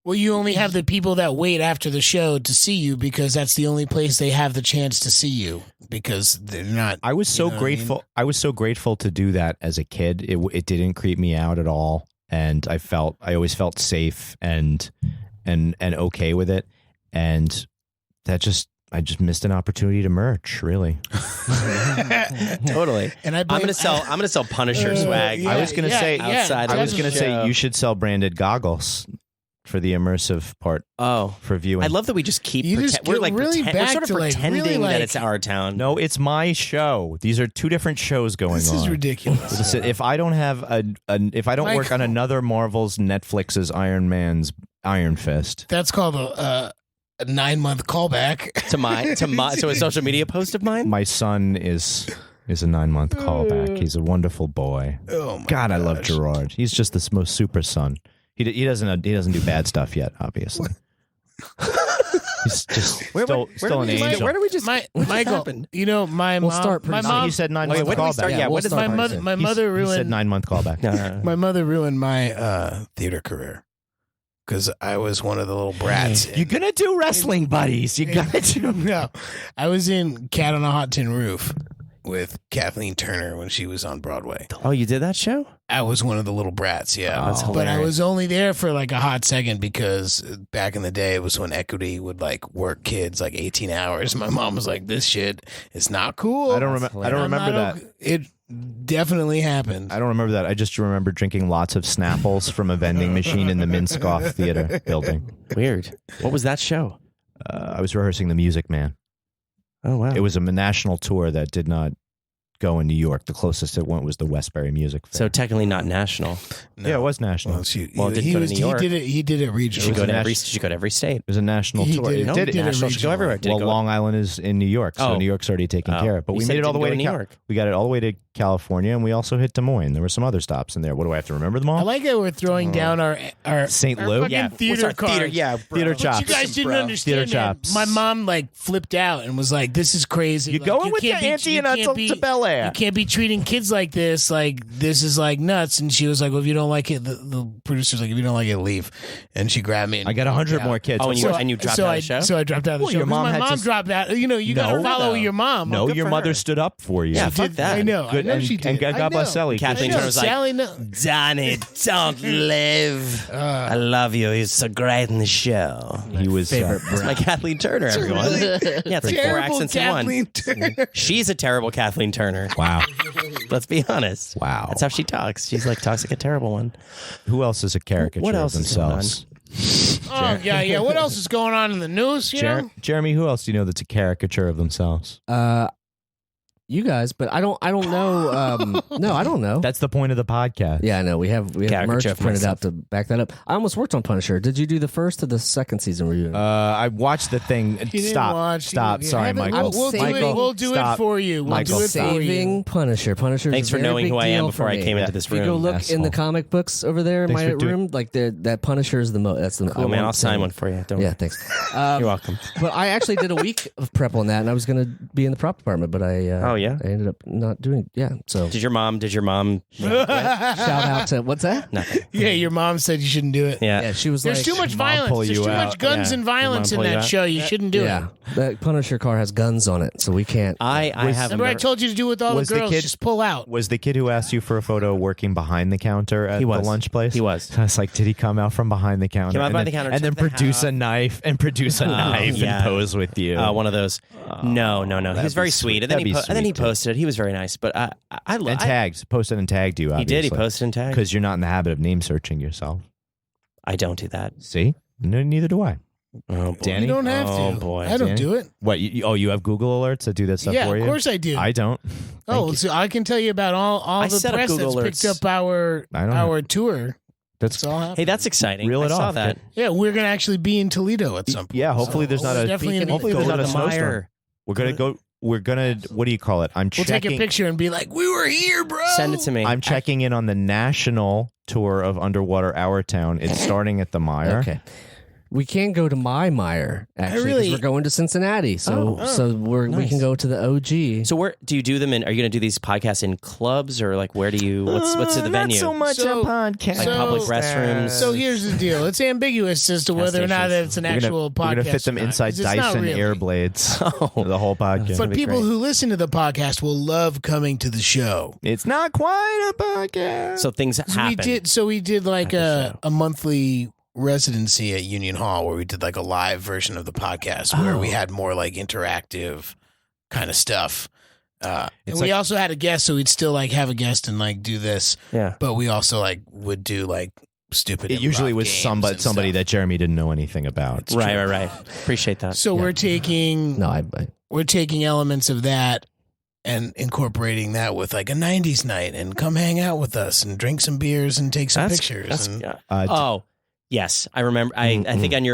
Well, you only have the people that wait after the show to see you, because that's the only place they have the chance to see you, because they're not. I was so grateful. I was so grateful to do that as a kid. It didn't creep me out at all. And I always felt safe and okay with it, and I just missed an opportunity to merch. Really, Totally. And I'm gonna sell Punisher swag. I was gonna say outside. I was of the gonna say show. you should sell branded goggles for the immersive part Oh, for viewing. I love that we just keep. You just we're get like really we're back sort of to, like, pretending really, that like- it's Our Town. No, it's my show. These are two different shows going This on. is ridiculous. Listen, if I don't have if I don't work on another Marvel's, Netflix's Iron Man's Iron Fist, That's called a 9-month callback. to a social media post of mine. my son is a 9-month callback. He's a wonderful boy. Oh my God, I love gosh. Gerard. He's just the most super son. He doesn't do bad stuff yet, obviously. He's just Where still an angel. Where do we just? Michael, happened? you know, my We'll mom. start My pretty mom. He said 9 Wait, month when did we callback. start? Yeah, we'll what is start my pretty mother. soon. My He mother said ruined. 9 month callback. No. My mother ruined my theater career because I was one of the little brats. You're gonna do wrestling, buddies. You gotta do. No, I was in Cat on a Hot Tin Roof with Kathleen Turner when she was on Broadway. Oh, you did that show? I was one of the little brats, yeah. Oh, that's but I hilarious. was only there for like a hot second because back in the day it was when Equity would like work kids like 18 hours. My mom was like, "This shit is not cool." I don't remember. I don't I'm remember not that. okay. It definitely happened. I don't remember that. I just remember drinking lots of Snapples from a vending machine in the Minskoff Theater building. Weird. What was that show? I was rehearsing The Music Man. Oh wow. It was a national tour that did not go in New York. The closest it went was the Westbury Music Fair. so technically not national. Yeah, it was national. Well, It did it go to New York? He did it You regional. should go to a every. nas- You should go to every state. was a national He tour. did It it. No, did it. did it national should go regionally. everywhere. Did it Well, go- Long Island is in New York, so Oh. New York's already taken Oh. care of. But You we said made it it all the didn't way go to to New York. We got it all the way to California, and we also hit Des Moines. There were some other stops in there. What do I have to remember them all? I like how we're throwing down our St. our Lou? fucking Yeah, theater what's our cards. theater? Yeah, Theater But chops. you guys didn't Bro. understand. Theater man. chops. My mom like flipped out and was like, "This is crazy. You're Like, going you with can't the be- auntie you and can't uncle be- to Bel Air. You can't be treating kids like this. Like this is like nuts." And she was like, "Well, if you don't like it," the producer's like, "If you don't like it, leave." And she grabbed me. And I got 100 out. more kids. Oh, and you dropped so out of I, the show? So I dropped out of the Well, show. your 'Cause mom my had mom to- dropped out. You know, you got to No. follow your mom. No, good your for mother her. stood up for you. Yeah, She fuck did- that. I know. Good, I know and, she did. and God bless Ellie. Kathleen I know. Turner was like, Sally, no. Donnie, don't live. I love you. He's so great in the show. He was favorite That's my Kathleen Turner, everyone. Yeah, it's like four Terrible accents Kathleen in one. Turner. She's a terrible Kathleen Turner. wow. Let's be honest. Wow. That's how she talks. She's like talks like a terrible one. Who else is a caricature What else of is going themselves? Oh yeah. What else is going on in the news? You know? Jeremy, who else do you know that's a caricature of themselves? You guys, but I don't know. No, I don't know. That's the point of the podcast. Yeah, I know. We have merch Caricature of printed myself. out to back that up. I almost worked on Punisher. Did you do the first or the second season review? I watched the thing. didn't Stop. watch- Stop. you Sorry, haven't- Michael. We'll do it. Michael, We'll do it stop. for you. We'll Michael, do it stop. for you. Saving Punisher. Punisher. Thanks for knowing who I am before I came into this If you go room. look in the Asshole. comic books over there in Thanks my for doing- room, like that Punisher is the most. That's the Cool, man. I'll sign one for you. Don't Yeah, worry. thanks. You're welcome. But I actually did a week of prep on that, and I was going to be in the prop department, but I Oh, yeah? I ended up not doing. Yeah, so Did your mom? shout out to what's that? Nothing. Yeah, your mom said you shouldn't do it. Yeah. Yeah, she was There's like, too much Mom pull violence. There's you too out. much guns Yeah. and violence Your in mom pull you that out? show. You shouldn't do yeah, it. that Punisher car has guns on it, so we can't. I have. Remember, I told you to do with all the Was the girls. kid- Just pull out. Was the kid who asked you for a photo working behind the counter at He was. the lunch place? He was. I was like, did he come out from behind the counter? Came out and behind then, the counter, and then took the produce hat a knife and produce a knife yeah. and pose with you. One of those. No. He that'd was very be sweet. sweet. And then he That'd be and then he sweet, too. posted it. He was very nice. But I and posted and tagged you. He did. He obviously. posted and tagged. Because you're not in the habit of name searching yourself. I don't do that. See? No, neither do I. Oh boy. Danny? You don't have to. Oh, boy. I don't Danny? do it. What? You have Google alerts that do that stuff Yeah, for you? of course I do. I don't. Oh, so I can tell you about all I the set up press that's Google picked alerts. up our I don't know. tour. That's That's all happening. Hey, that's exciting. Reel it I saw off. that. Yeah, we're gonna actually be in Toledo at some point. yeah. Hopefully, there's not we're a. definitely gonna Hopefully, go there's to not a the snowstorm. Mire. We're gonna go. We're gonna. What do you call it? I'm We'll checking. take a picture and be like, "We were here, bro." Send it to me. I'm checking in on the national tour of Underwater Our Town. It's starting at the Mire. Okay. We can go to my Mire actually. 'Cause really- we're going to Cincinnati, so we nice. can go to the OG. So where do you do them in? Are you going to do these podcasts in clubs or like where do you? What's the venue? Not so much So- a podcast. Like public restrooms. So here's the deal: it's ambiguous as to whether or not stations. it's an We're actual gonna, podcast. We're gonna fit them or not, inside 'cause it's not Dyson really. air blades. Oh. The whole podcast. But be people great. who listen to the podcast will love coming to the show. It's not quite a podcast. So things happen. We did like At the a monthly residency at Union Hall where we did like a live version of the podcast where we had more like interactive kind of stuff. And It's we like- also had a guest, so we'd still like have a guest and like do this, Yeah. but we also like would do like stupid. it usually improv was games somebody and somebody stuff. that Jeremy didn't know anything about. Right. Appreciate that. So we're taking No, we're taking elements of that and incorporating that with like a 90s night and come hang out with us and drink some beers and take some pictures. And, yeah. Uh, Oh, yes, I remember. I think on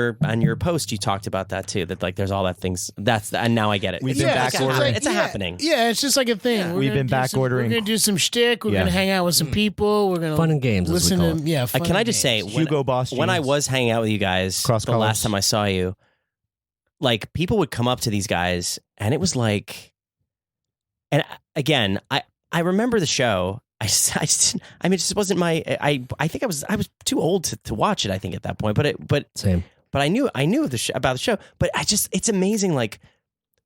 your post you talked about that too. That like there's all that things. And now I get it. We've It's been like back a- ordering. It's a happening. Yeah, it's just like a thing. Yeah. We're We've gonna been do back some- ordering- We're gonna do some shtick. We're Yeah. gonna hang out with some people. We're gonna fun and games. As we listen call to it. yeah. Fun Can I and just say games. when, Hugo Boss when I jeans. was hanging out with you guys Cross the colors. last time I saw you, like people would come up to these guys and it was like, and again, I remember the show. I mean, it just wasn't my. I think I was too old to watch it. I think at that point, but Same. But I knew about the show. But it's amazing, like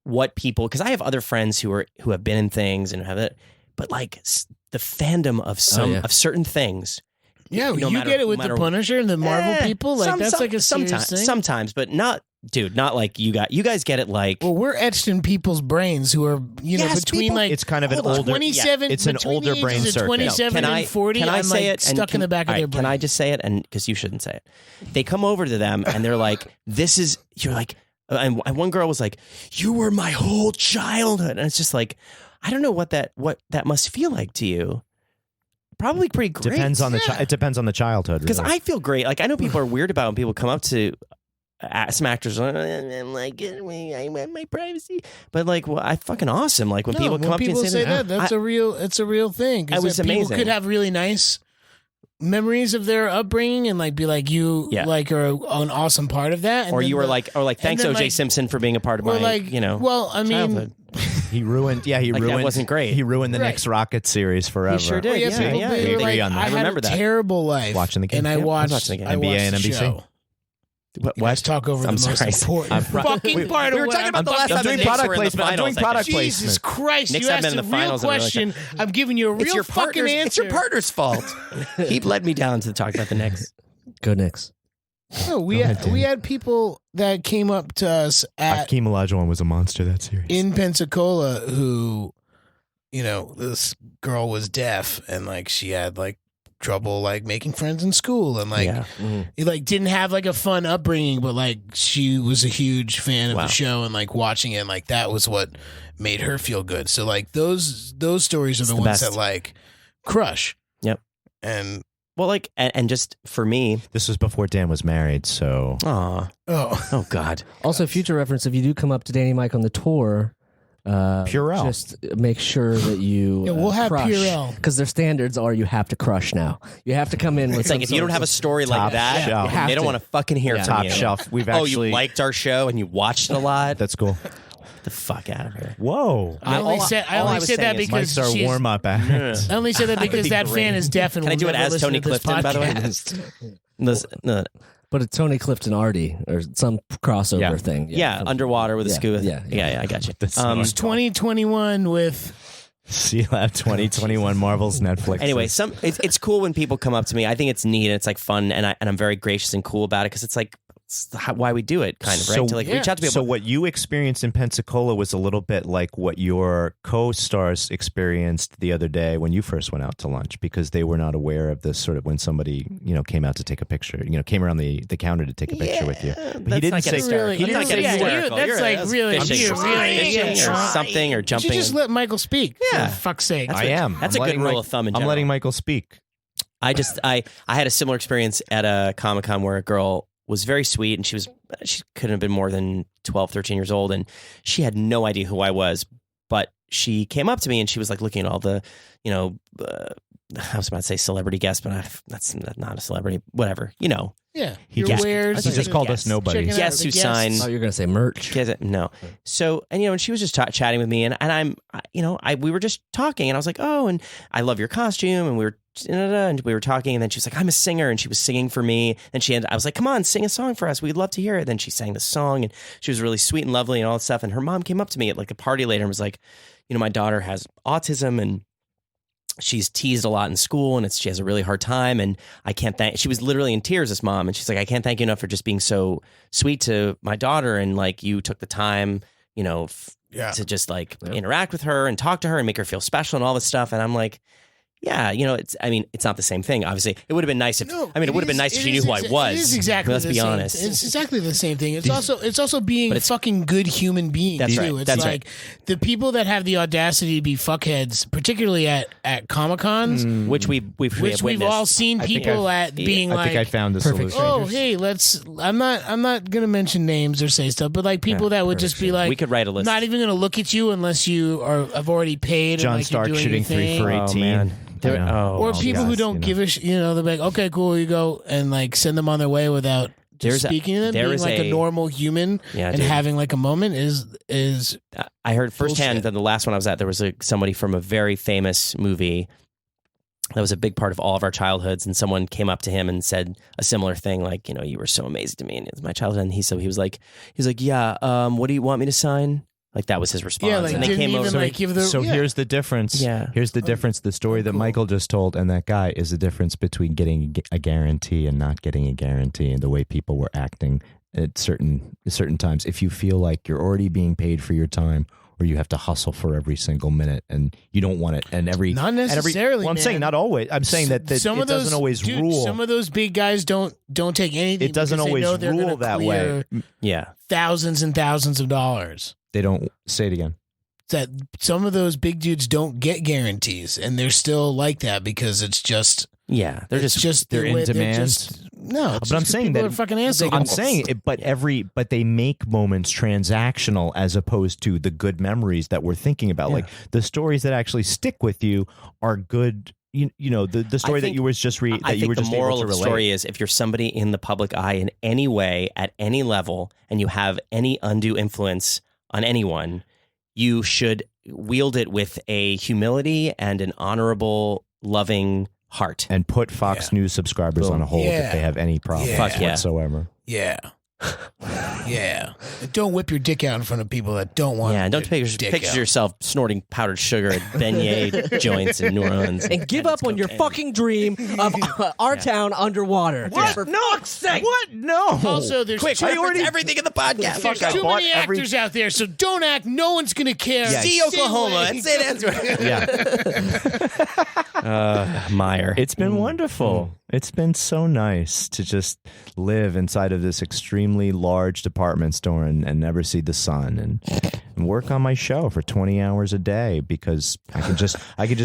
what people, because I have other friends who have been in things and have it, but like the fandom of of certain things. Yeah, you get it with the Punisher and the Marvel people. Like that's like a serious thing. Sometimes, but not. Dude, not like you guys get it like. Well, we're etched in people's brains who are, between people, like. It's kind of an older. 27. It's an older brain circuit. 27 and 40. Can I say like it? Stuck in the back of their brain. Can I just say it? And because you shouldn't say it. They come over to them and they're like, "This is." You're like, and one girl was like, "You were my whole childhood," and it's just like, I don't know what that must feel like to you. Probably pretty great. Depends on it depends on the childhood. Because really. I feel great. Like I know people are weird about when people come up to. Some actors, I'm like, I want my privacy, but like, well, I fucking awesome. Like when people come up to me and say that, it's a real thing. It was people amazing. Could have really nice memories of their upbringing and like be like you like are an awesome part of that. And or you were like, thanks OJ Simpson for being a part of my, well, I mean, childhood. He ruined. Yeah, he ruined. That wasn't great. He ruined the Knicks Rocket series forever. He sure did. We agree on that. I remember that terrible life watching the game. and I watched watching the game. NBA and NBC. Show. Let's talk over I'm the most sorry. important fucking part of we were what talking about the last I'm time doing the Knicks product were in the placement. I'm doing finals, product placement. Jesus Christ! Knicks You have asked been a in the real finals and really question. I'm giving you a It's real your fucking partner's. answer. It's your partner's fault. He led me down to talk about the Knicks. Go Knicks. No, we had people that came up to us at Hakeem Olajuwon was a monster that series. in Pensacola who, this girl was deaf and like she had like trouble like making friends in school and like he like didn't have like a fun upbringing, but like she was a huge fan of the show and like watching it and like that was what made her feel good. So like those stories are the ones best. that like crush. Yep. And well, like, and just for me, this was before Dan was married, so. Oh God. Also, future reference: if you do come up to Danny Mike on the tour, Purell. just make sure that you we'll have crush, Purell because their standards are you have to crush now. You have to come in with. It's like if you don't have a story like that, shelf. they don't want to fucking hear it from Top you. shelf. We've Oh, actually. you liked our show and you watched it a lot. That's cool. Get the fuck out of here. Whoa. I only said that because Mike's our she's- warm up act. I only said that because be that fan great. is deaf and Can I will do it never as listen Tony to this Clifton, by the way? podcast. No. But it's Tony Clifton Artie or some crossover thing. Yeah, underwater with a scuba. Yeah. I got you. That's It's 2021 with C-Lab 2021 Marvel's Netflix. Anyway, it's cool when people come up to me. I think it's neat. And it's like fun, and I'm very gracious and cool about it because it's like why we do it, kind of, right? So, To like reach out to people. So what you experienced in Pensacola was a little bit like what your co-stars experienced the other day when you first went out to lunch, because they were not aware of this sort of when somebody came out to take a picture, came around the counter to take a picture with you. But he didn't say really- I'm not getting yeah, hysterical. that's You're- like that's really- fishing, really- or something, or you jumping. should just let Michael speak. Yeah. For fuck's sake. That's I am. That's I'm a good letting rule of thumb in I'm general. letting Michael speak. I had a similar experience at a Comic-Con where a girl was very sweet, and she couldn't have been more than 12, 13 years old, and she had no idea who I was, but she came up to me and she was like looking at all the, I was about to say celebrity guests, but that's not a celebrity, whatever, Yeah. He Your just, wares. he just called us nobodies. Checking out Guests the who guests. sign. Oh, you're gonna say merch. No. So, and she was just chatting with me, and we were just talking, and I was like, oh, and I love your costume, and we were talking, and then she was like, I'm a singer, and she was singing for me, and I was like, come on, sing a song for us, we'd love to hear it. Then she sang the song, and she was really sweet and lovely and all that stuff, and her mom came up to me at like a party later and was like, my daughter has autism, and she's teased a lot in school, and she has a really hard time, and she was literally in tears, this mom, and she's like, I can't thank you enough for just being so sweet to my daughter, and like you took the time, to just like interact with her and talk to her and make her feel special and all this stuff. And I'm like, yeah, it's not the same thing. Obviously, it would have been nice if she knew who I was. It is exactly. Let's the be same. honest. It's exactly the same thing. It's also being a fucking good human being. That's too. right. It's That's like the people that have the audacity to be fuckheads, particularly at Comic Cons, which we've all seen people being like. I think I found the Perfect. solution. Oh, hey, I'm not gonna mention names or say stuff, but like people that would just be like, we could write a list. Not even gonna look at you unless you have already paid. John and, like, Stark you're doing shooting your 3 thing. for 18. man. Or people who don't give a they're like, okay, cool, you go, and like send them on their way without speaking to them, being like a normal human and having like a moment is. I heard firsthand bullshit. that the last one I was at, there was somebody from a very famous movie that was a big part of all of our childhoods, and someone came up to him and said a similar thing, like, you know, you were so amazing to me and it's my childhood. And he was like, yeah, what do you want me to sign? Like that was his response. Yeah, like and they didn't came even over. like give the. So yeah. here's the difference. Yeah. Here's the difference. The story that cool. Michael just told and that guy is the difference between getting a guarantee and not getting a guarantee, and the way people were acting at certain times. If you feel like you're already being paid for your time, or you have to hustle for every single minute and you don't want it, and not necessarily. I'm saying not always. I'm saying that some it of those, doesn't always rule. Some of those big guys don't take anything. It doesn't always rule that way. Yeah, thousands and thousands of dollars. They don't. Say it again. That some of those big dudes don't get guarantees, and they're still like that because it's just. Yeah, they're in demand. No, but I'm saying that are fucking assholes. I'm saying it, but they make moments transactional as opposed to the good memories that we're thinking about. Yeah. Like the stories that actually stick with you are good. You know the story that you were just I think the moral of the story is, if you're somebody in the public eye in any way at any level and you have any undue influence on anyone, you should wield it with a humility and an honorable, loving heart, and put Fox News subscribers on hold if they have any problems whatsoever. Yeah. Yeah. Don't whip your dick out in front of people that don't want. Yeah, don't take pictures of yourself snorting powdered sugar at beignet joints in New Orleans, and give up on your fucking dream of our town underwater. What? For no, fuck's sake. What? No. Also, there's everything in the podcast. There's too many actors out there, so don't act. No one's gonna care. Yeah. See Oklahoma and say that's right. Meyer. It's been wonderful. It's been so nice to just live inside of this extremely large department store and never see the sun and work on my show for 20 hours a day, because I can just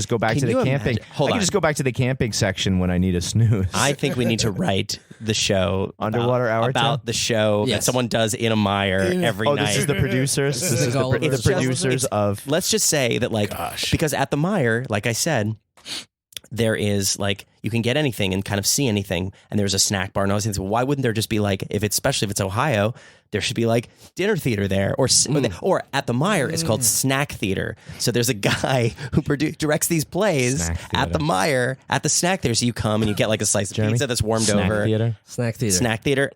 go back to the camping. I can just go back to the camping section when I need a snooze. I think we need to write the show Underwater Hour about the show that someone does in a mire every night. This is the producers. This is the producers of. Let's just say that, like, because at the mire, like I said, there is, like, you can get anything and kind of see anything, and there's a snack bar and all these things. Well, why wouldn't there just be, like, especially if it's Ohio, there should be like dinner theater there, or at the Mire, it's called snack theater. So there's a guy who directs these plays at the Mire, at the snack theater. So you come and you get like a slice of pizza that's warmed over. Snack theater. Snack theater.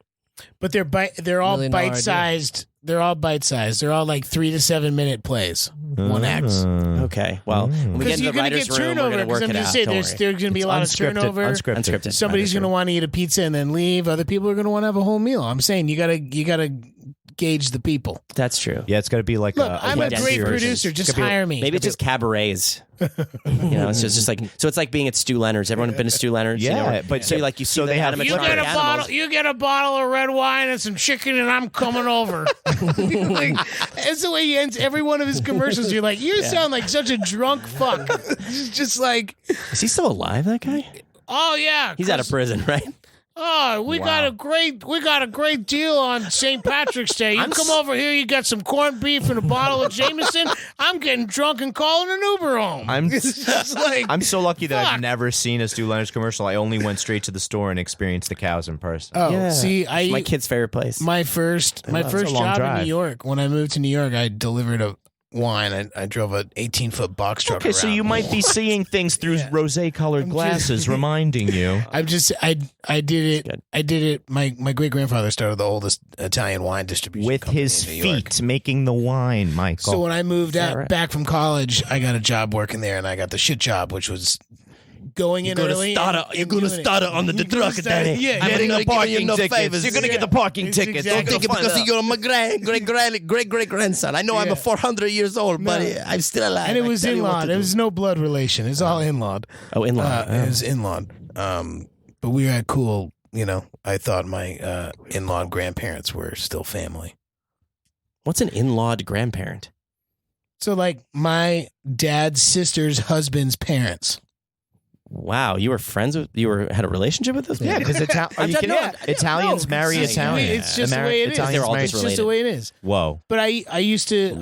But they're all bite-sized. They're all bite-sized. They're all like 3 to 7 minute plays. One acts. Okay. Well, when we get into the writer's room, we're going to work it out. There's going to be a lot of turnover. Unscripted. Somebody's going to want to eat a pizza and then leave. Other people are going to want to have a whole meal. I'm saying you gotta gauge the people. That's true. Yeah, it's got to be like I'm a great producer. Just hire me. Maybe it's just cabarets. It's just like, so it's like being at Stu Leonard's. Everyone been to Stu Leonard's? Yeah, but so like you see they have you get a bottle of red wine and some chicken, and I'm coming over. That's the way he ends every one of his commercials. You're like, you sound like such a drunk fuck. Just like, is he still alive? That guy? Oh yeah, he's out of prison, right? Oh, we got a great deal on St. Patrick's Day. You come over here, you got some corned beef and a bottle of Jameson. I'm getting drunk and calling an Uber home. I'm so lucky that I've never seen a Stu Leonard's commercial. I only went straight to the store and experienced the cows in person. Oh, yeah. See, it's my kid's favorite place. My first job in New York. When I moved to New York, I delivered a wine. I drove an 18-foot box truck. Okay, so you might be seeing things through rose-colored glasses, reminding you. I did it. My great grandfather started the oldest Italian wine distribution with his feet making the wine, Michael. So when I moved back from college, I got a job working there, and I got the shit job, which was going in early. You're going to start it on the truck, Daddy. Yeah, getting the parking tickets. You're going to get the parking tickets. Don't think it because you're my great grandson. I know I'm 400 years old, but I'm still alive. And it was in-law. It was no blood relation. It was all in-law. Oh, in-law. It was in-law. But we had cool. I thought my in-law grandparents were still family. What's an in-lawed grandparent? So, like, my dad's sister's husband's parents. Wow, you were friends with? had a relationship with those people? Yeah, because Italians marry Italian. It's just the way it is. They're all just It's just the way it is. Whoa! But I used to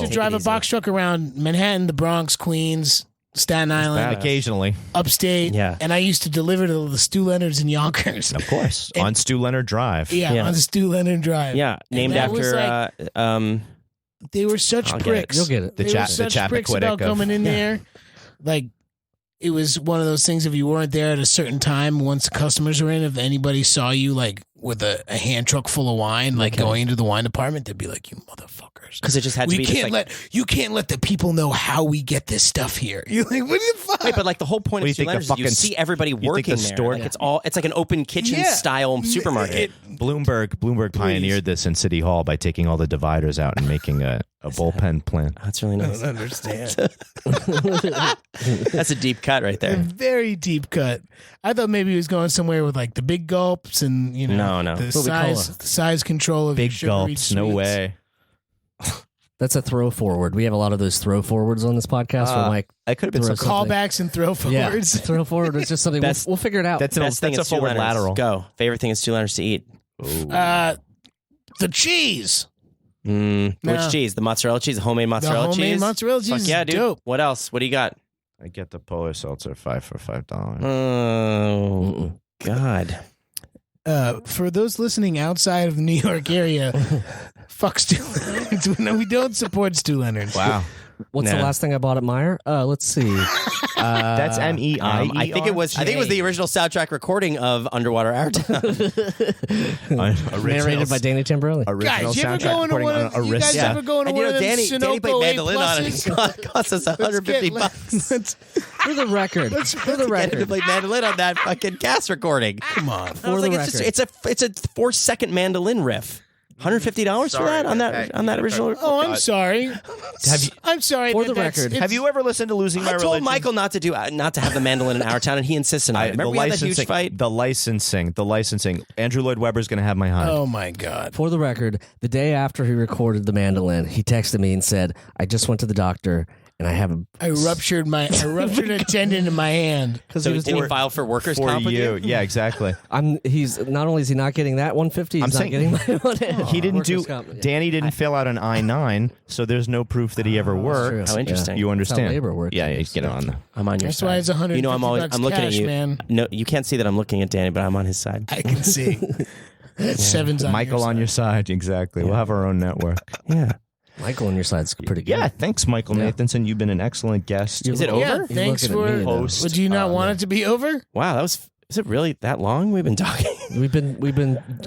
drive a box truck around Manhattan, the Bronx, Queens, Staten Island, Occasionally. upstate. Yeah. And I used to deliver to the Stu Leonard's in Yonkers. Of course. And- on Stu Leonard Drive. Yeah, on Stu Leonard Drive. Yeah, named that was after. They were such I'll get it. pricks. You'll get it. They were such pricks about coming in there. Like, it was one of those things, if you weren't there at a certain time, once the customers were in, if anybody saw you, like, with a hand truck full of wine, like, going into the wine department, they'd be like, you motherfuckers. Because it just had to be You can't let the people know how we get this stuff here. You're like, what the fuck? Wait, but like the whole point What of do you think Stu Leonard's is you see everybody working there. store- Like it's like an open kitchen style supermarket. Bloomberg pioneered this in City Hall by taking all the dividers out and making a bullpen plant. That's really nice. I don't understand. That's a deep cut right A there. very deep cut. I thought maybe he was going somewhere with like the big gulps and No. the Coca-Cola. size control of Big your sugary gulps, no sweets. way. That's a throw forward. We have a lot of those throw forwards on this podcast where Mike I could have been throw something. something. Callbacks and throw Yeah, forwards. throw forward is just something Best- we'll figure it out. That's Best thing a at Stu forward Leonard's. lateral. Go. Favorite thing at Stu Leonard's to eat. The cheese. Which No. cheese? The mozzarella cheese, the homemade The mozzarella homemade cheese. mozzarella cheese Fuck is yeah, dude. dope. What else? What do you got? I get the Polar Seltzer 5 for $5. Oh God. For those listening outside of the New York area, fuck Stu Leonard's. No, we don't support Stu Leonard's. Wow. What's the Nah. last thing I bought at Meijer? Let's see. That's MEIE. I think it was the original soundtrack recording of Underwater Hour Town. Narrated by Danny Tamborelli. Original Guys, you ever soundtrack go into recording one on of you guys Arista. ever go into And one you know, of them Danny Sunoco played mandolin on it. A+s? It cost us $150 bucks. For the record. For the Get him to record. play mandolin on that fucking cast recording. Come on. I was For the like, record. it's a 4-second mandolin riff. $150 for that on that original. Oh, I'm sorry. I'm sorry. For that the that's- record, it's- Have you ever listened to Losing My I told Religion? Michael not to have the mandolin in our town, and he insisted on it. Remember we had that huge fight? The licensing. Andrew Lloyd Webber's going to have my hide. Oh my God. For the record, the day after he recorded the mandolin, he texted me and said, I just went to the doctor and I have a... I ruptured a tendon in my hand. Because So he was did he doing, file for workers' for comp with you. you? Yeah, exactly. he's not only is he not getting that 150, he's I'm not saying- getting my one. He didn't do. Workers' comp, yeah. Danny didn't fill out an I-9, so there's no proof that he ever worked. How interesting. You That's how understand? labor works. Yeah, you get on. I'm on your That's side. why it's $150 You know, I'm looking cash, at you. man. No, you can't see that I'm looking at Danny, but I'm on his side. I can see. Seven's on Michael your on your side. Exactly. We'll have our own network. Yeah. Michael on your side's pretty good. Yeah. Thanks, Michael Yeah. Nathanson. You've been an excellent guest. Is it You're over? Yeah, thanks looking at for. me, though. Host. Would you not want it to be over? Wow, is it really that long we've been talking? We've been you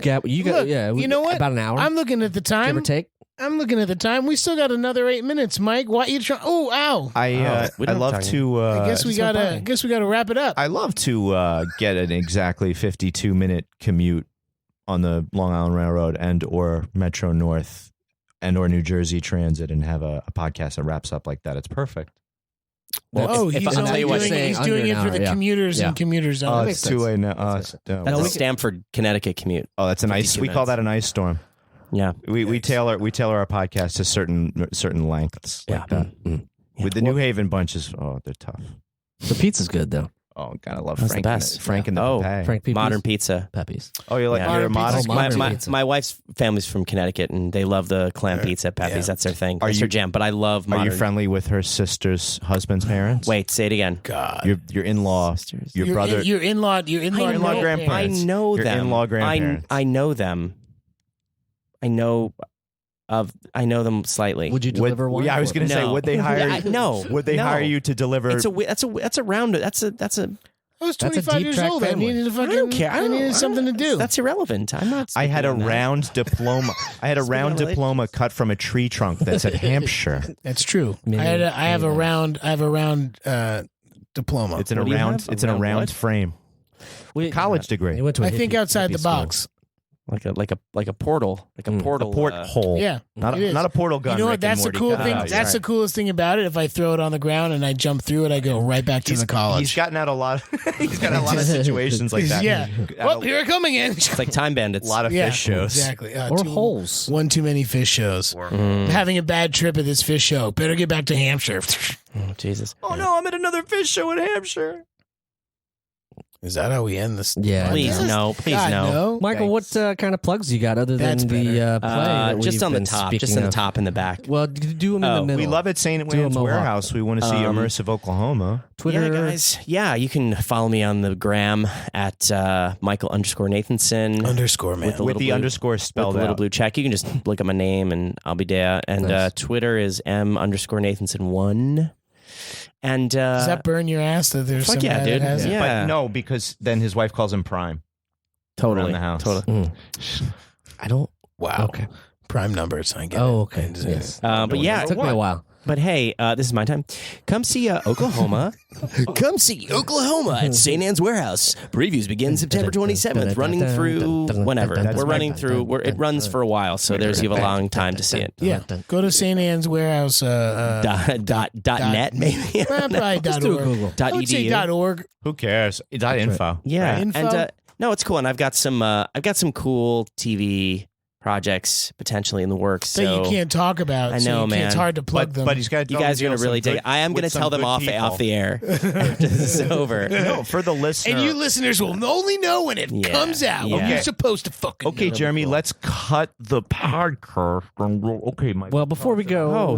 got Look, yeah. you know what? About an hour. I'm looking at the give or time. take. I'm looking at the time. We still got another 8 minutes, Mike. Why you trying? Oh, ow! we I don't love talk to. I guess we so gotta. fine. Guess we gotta wrap it up. I love to get an exactly 52-minute commute on the Long Island Railroad and or Metro North and or New Jersey Transit and have a podcast that wraps up like that. It's perfect. Oh, if- he's I'll only tell you what. doing, he's Under doing an it for hour, the yeah. commuters Yeah. and commuters Oh, zone. it's 2 now. That's a Stamford, Connecticut commute. Oh, that's an ice. 52 We call minutes. that an ice storm. Yeah. We tailor our podcast to certain lengths. Yeah. Like that. Yeah. With the New Haven bunches, they're tough. The pizza's good though. Oh God, I love That's Frank. the best. Frank and the Oh, Pepe. Frank Pepe's. Modern pizza. Pepe's. Oh, you're like Yeah. you're a Modern modest. pizza. Modern My, pizza. my wife's family's from Connecticut, and they love the clam pizza at Pepe's. Yeah. That's their thing. Are That's you- their jam. But I love Are modern. you friendly with her sister's husband's parents? Wait, say it again. God, your in-law, Sisters. your brother. your in-law, your in-law, in-law I grandparents. know Your them. in-law grandparents. I know them. I know them slightly. Would you deliver one? Yeah, I was going to say, No. would they hire? Yeah, no. Would they No. hire you to deliver? That's a round. That's a. I was That's a 25 deep years track old. I family. needed a fucking. I don't care. I needed something to do. That's irrelevant. I'm not. I had a speaking on that. round diploma. I had a round diploma cut from a tree trunk that said Hampshire. That's true. Maybe- I have a round diploma. It's in a What do you round. have? It's in a Around round what? frame. We- College degree. He went to a I think hippie- outside hippie the school. box. like a portal. Like a portal. A porthole. Yeah, Not it is. a portal gun. You know what? Rick and That's the Morty cool cut thing. out. That's the coolest thing about it. If I throw it on the ground and I jump through it, I go right back to the college. He's gotten out a lot. He's got a lot of situations like that. Yeah. Well, here I come again. It's like Time Bandits. A lot of Yeah, fish shows. Exactly. Or holes. One too many fish shows. I'm having a bad trip at this fish show. Better get back to Hampshire. Oh, Jesus. Oh no, I'm at another fish show in Hampshire. Is that how we end this? Yeah. Please no. Please God, no. Michael, what kind of plugs you got other That's than the play? that Just we've on the been top. speaking Just on the of? top and the back. Well, do them in the middle. We love at St. Do a Anne's mohawk. Warehouse. We want to see Immersive Oklahoma. Twitter. Yeah, guys. Yeah, you can follow me on the gram at Michael_Nathanson. Underscore, man. With the With little the blue- underscore spelled with the little out. blue check. You can just look at my name and I'll be there. And Nice. Twitter is M_Nathanson1. And Does that burn your ass that there's fuck some yeah, guy dude. that has it? Yeah. But no, because then his wife calls him Prime. totally around the house. Totally. I don't. Wow. Okay. Prime numbers. I get Oh, it. okay. I- Yes. But yeah, It took me a while. But hey, this is my time. Come see Oklahoma. Come see Oklahoma at St. Anne's Warehouse. Previews begin September 27th, running through whenever. That's We're running right. through. It runs for a while, so there's you have a long time to see it. Yeah. Go to St. Anne's Warehouse. Dot net maybe. Probably Let's do a .org. Google. I would say .edu. .org. Who cares? It's .info. Yeah, Right. Info? and no, it's cool, and I've got some cool TV projects potentially in the works. That So you can't talk about. I so know, you can't- It's man. hard to plug them. But he's got. you guys are gonna really dig. I am gonna tell them off the air after this is over. No, for the listener. and you listeners will only know when it Yeah. comes out. Yeah. You're supposed to fucking Okay, know. Jeremy, let's cut the podcast. Okay, Mike. Well, before we go,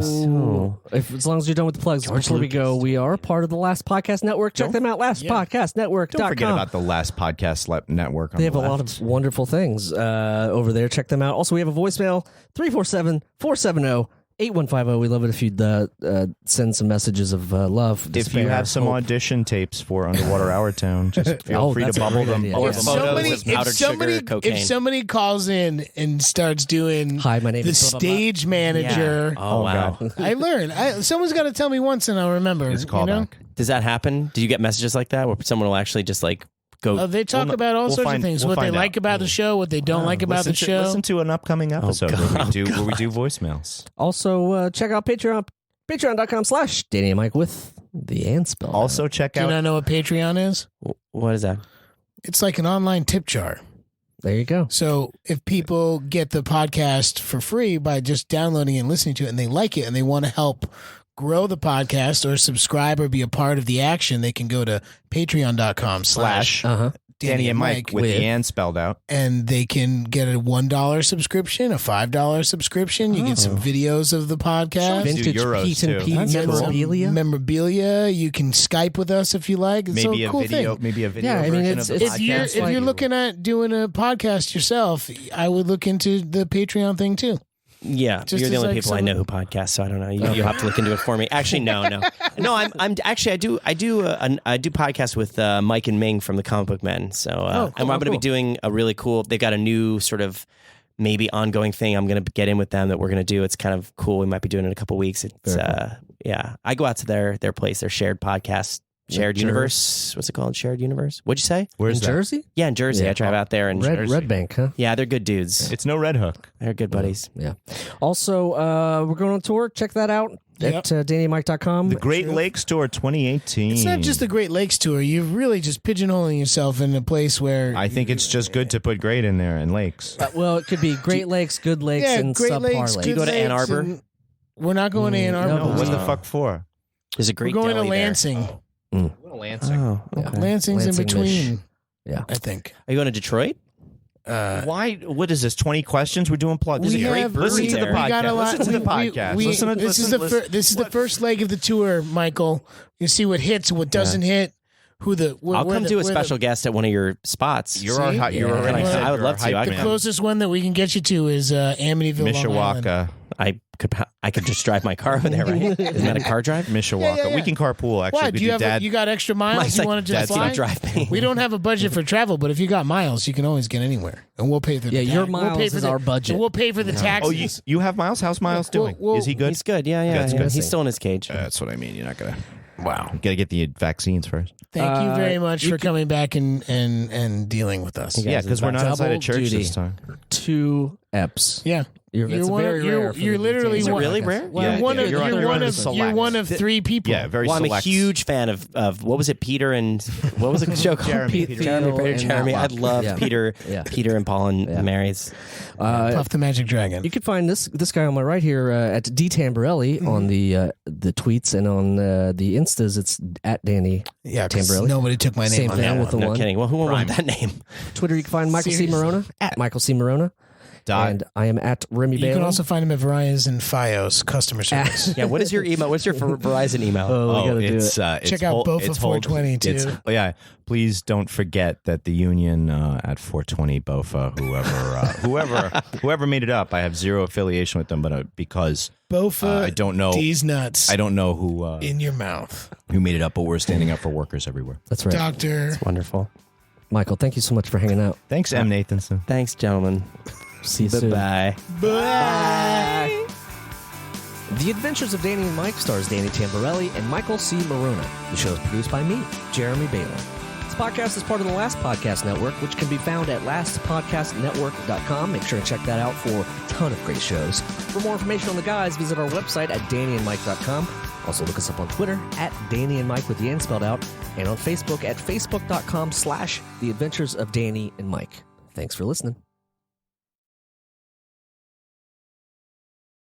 as long as you're done with the plugs, before we go, we are part of the Last Podcast Network. Check them out, lastpodcastnetwork.com. Don't forget about the last podcast network. On They have the a lot left. of wonderful things over there. Check them out. Also, we have a voicemail, 347-470-8150. We love it if you'd send some messages of love, If despair, you have some hope. audition tapes for Underwater Hour Town, just feel free to that's a bubble great them. idea. Or Yeah. If somebody- photos. with powdered sugar, cocaine. if somebody calls in and starts doing Hi, my name the is blah, blah, blah. stage manager, Yeah. Oh, wow. God. I learned. Someone's got to tell me once, and I'll remember. It's you know? callback. Does that happen? Do you get messages like that where someone will actually just like go? Oh, they talk We'll- about all we'll sorts find- of things. we'll What they find like out. about the show, what they don't like about the show. Listen to an upcoming episode where we do voicemails. Also, check out patreon.com/Danny and Mike with the and spell. Also, check Do you out. not know what Patreon is? What is that? It's like an online tip jar. There you go. So if people get the podcast for free by just downloading it and listening to it, and they like it, and they want to help grow the podcast or subscribe or be a part of the action, they can go to patreon.com/. Danny and Mike with the and spelled out. and they can get a $1 subscription, a $5 subscription. You get some videos of the podcast, Vince- Vintage Euros, Pete and too. Pete Get some memorabilia. memorabilia. You can Skype with us if you like. It's Maybe a a cool video. thing. Maybe a video. Yeah, I mean, version it's- of the If you're podcast. if you're looking at doing a podcast yourself, I would look into the Patreon thing too. Yeah, Just you're the as, only like, people I know who podcast, so I don't know. You have to look into it for me. Actually, no. I'm actually I do podcasts with Mike and Ming from the Comic Book Men. So and I'm going to be doing a really cool. They've got a new sort of maybe ongoing thing. I'm going to get in with them that we're going to do. It's kind of cool. We might be doing it in a couple weeks. It's yeah. I go out to their place, their shared podcast. Shared Universe. What's it called? Shared Universe. What'd you say? Where's in that? Jersey? Yeah, in Jersey. Yeah. I drive out there and Red Bank, huh? yeah, they're good dudes. It's no Red Hook. They're good buddies. Yeah. Also, we're going on tour. Check that out at DannyandMike.com. The Great Lakes Tour 2018. It's not just the Great Lakes tour. You're really just pigeonholing yourself in a place where I think it's just good to put great in there and lakes. Well, it could be Great Lakes, Good Lakes, and Great subpar Lakes. Lakes. you go to Ann Lakes, Arbor? and We're not going to Ann Arbor. no, What the fuck for? There's a We're great going to deli there. Lansing. Lansing. Oh, okay. Lansing's in Lansing-ish. between. Yeah. I think. Are you going to Detroit? Why? What is this? 20 questions? We're doing plugs. There's This a is great great. brewery Listen to the there. We got a podcast. lot. Listen to the podcast. Listen to This is the first leg of the tour, Michael. You see what hits, what doesn't hit, who the. I'll come do a special guest at one of your spots. You're our, See? you're Yeah. already I set. would You're love our to. hype I The man. closest one that we can get you to is Amityville, Long Island. Mishawaka. I could just drive my car over there, right? Isn't that a car drive? Mishawaka. Yeah. We can carpool, actually. Why? We Do you have Dad. you got extra miles? Mike's You like, want to just "Dad's fly? gonna drive me." We don't have a budget for travel, but if you got miles, you can always get anywhere, and we'll pay for. Yeah, the your tax. We'll miles pay for is the- our budget. We'll pay for the Oh, taxes. you have Miles? How's Miles doing? well, Is he good? He's good. Yeah. That's good. He's still in his cage. That's what I mean. You're not going to. Wow. You got to get the vaccines first. Thank you very much for coming back and dealing with us. Yeah, because we're not outside Double of church duty. this time. 2 eps. Yeah. It's very rare. You're literally Is it one. really rare? You're one of 3 people. Yeah, very Well, I'm a select. huge fan of what was it, Peter and what was the show called? Jeremy. I love Peter. Yeah. Peter and Paul and Mary's. Puff the Magic Dragon. You can find this guy on my right here at D Tamborelli on the tweets, and on the Instas it's at Danny Tamborelli. Nobody took my name Same on thing that with one. the No one. kidding. Well, who won't want that name? Twitter, you can find Michael C. Morona at Michael C. Morona. And I am at Remy You Bailey. can also find him at Verizon Fios customer service. Yeah, what is your email? What's your Verizon email? we gotta do it. Check out Bofa 420 too. Yeah, please don't forget that the union at 420 Bofa, whoever made it up, I have zero affiliation with them, but because Bofa, I don't know these nuts. I don't know who in your mouth. Who made it up, but we're standing up for workers everywhere. That's right. Doctor. It's wonderful. Michael, thank you so much for hanging out. Thanks, M. Nathanson. Thanks, gentlemen. See you soon. Bye. Bye. The Adventures of Danny and Mike stars Danny Tamborelli and Michael C. Morona. The show is produced by me, Jeremy Bailey. This podcast is part of the Last Podcast Network, which can be found at lastpodcastnetwork.com. Make sure to check that out for a ton of great shows. For more information on the guys, visit our website at dannyandmike.com. Also look us up on Twitter at Danny and Mike with the N spelled out, and on Facebook at facebook.com/The Adventures of Danny and Mike. Thanks for listening.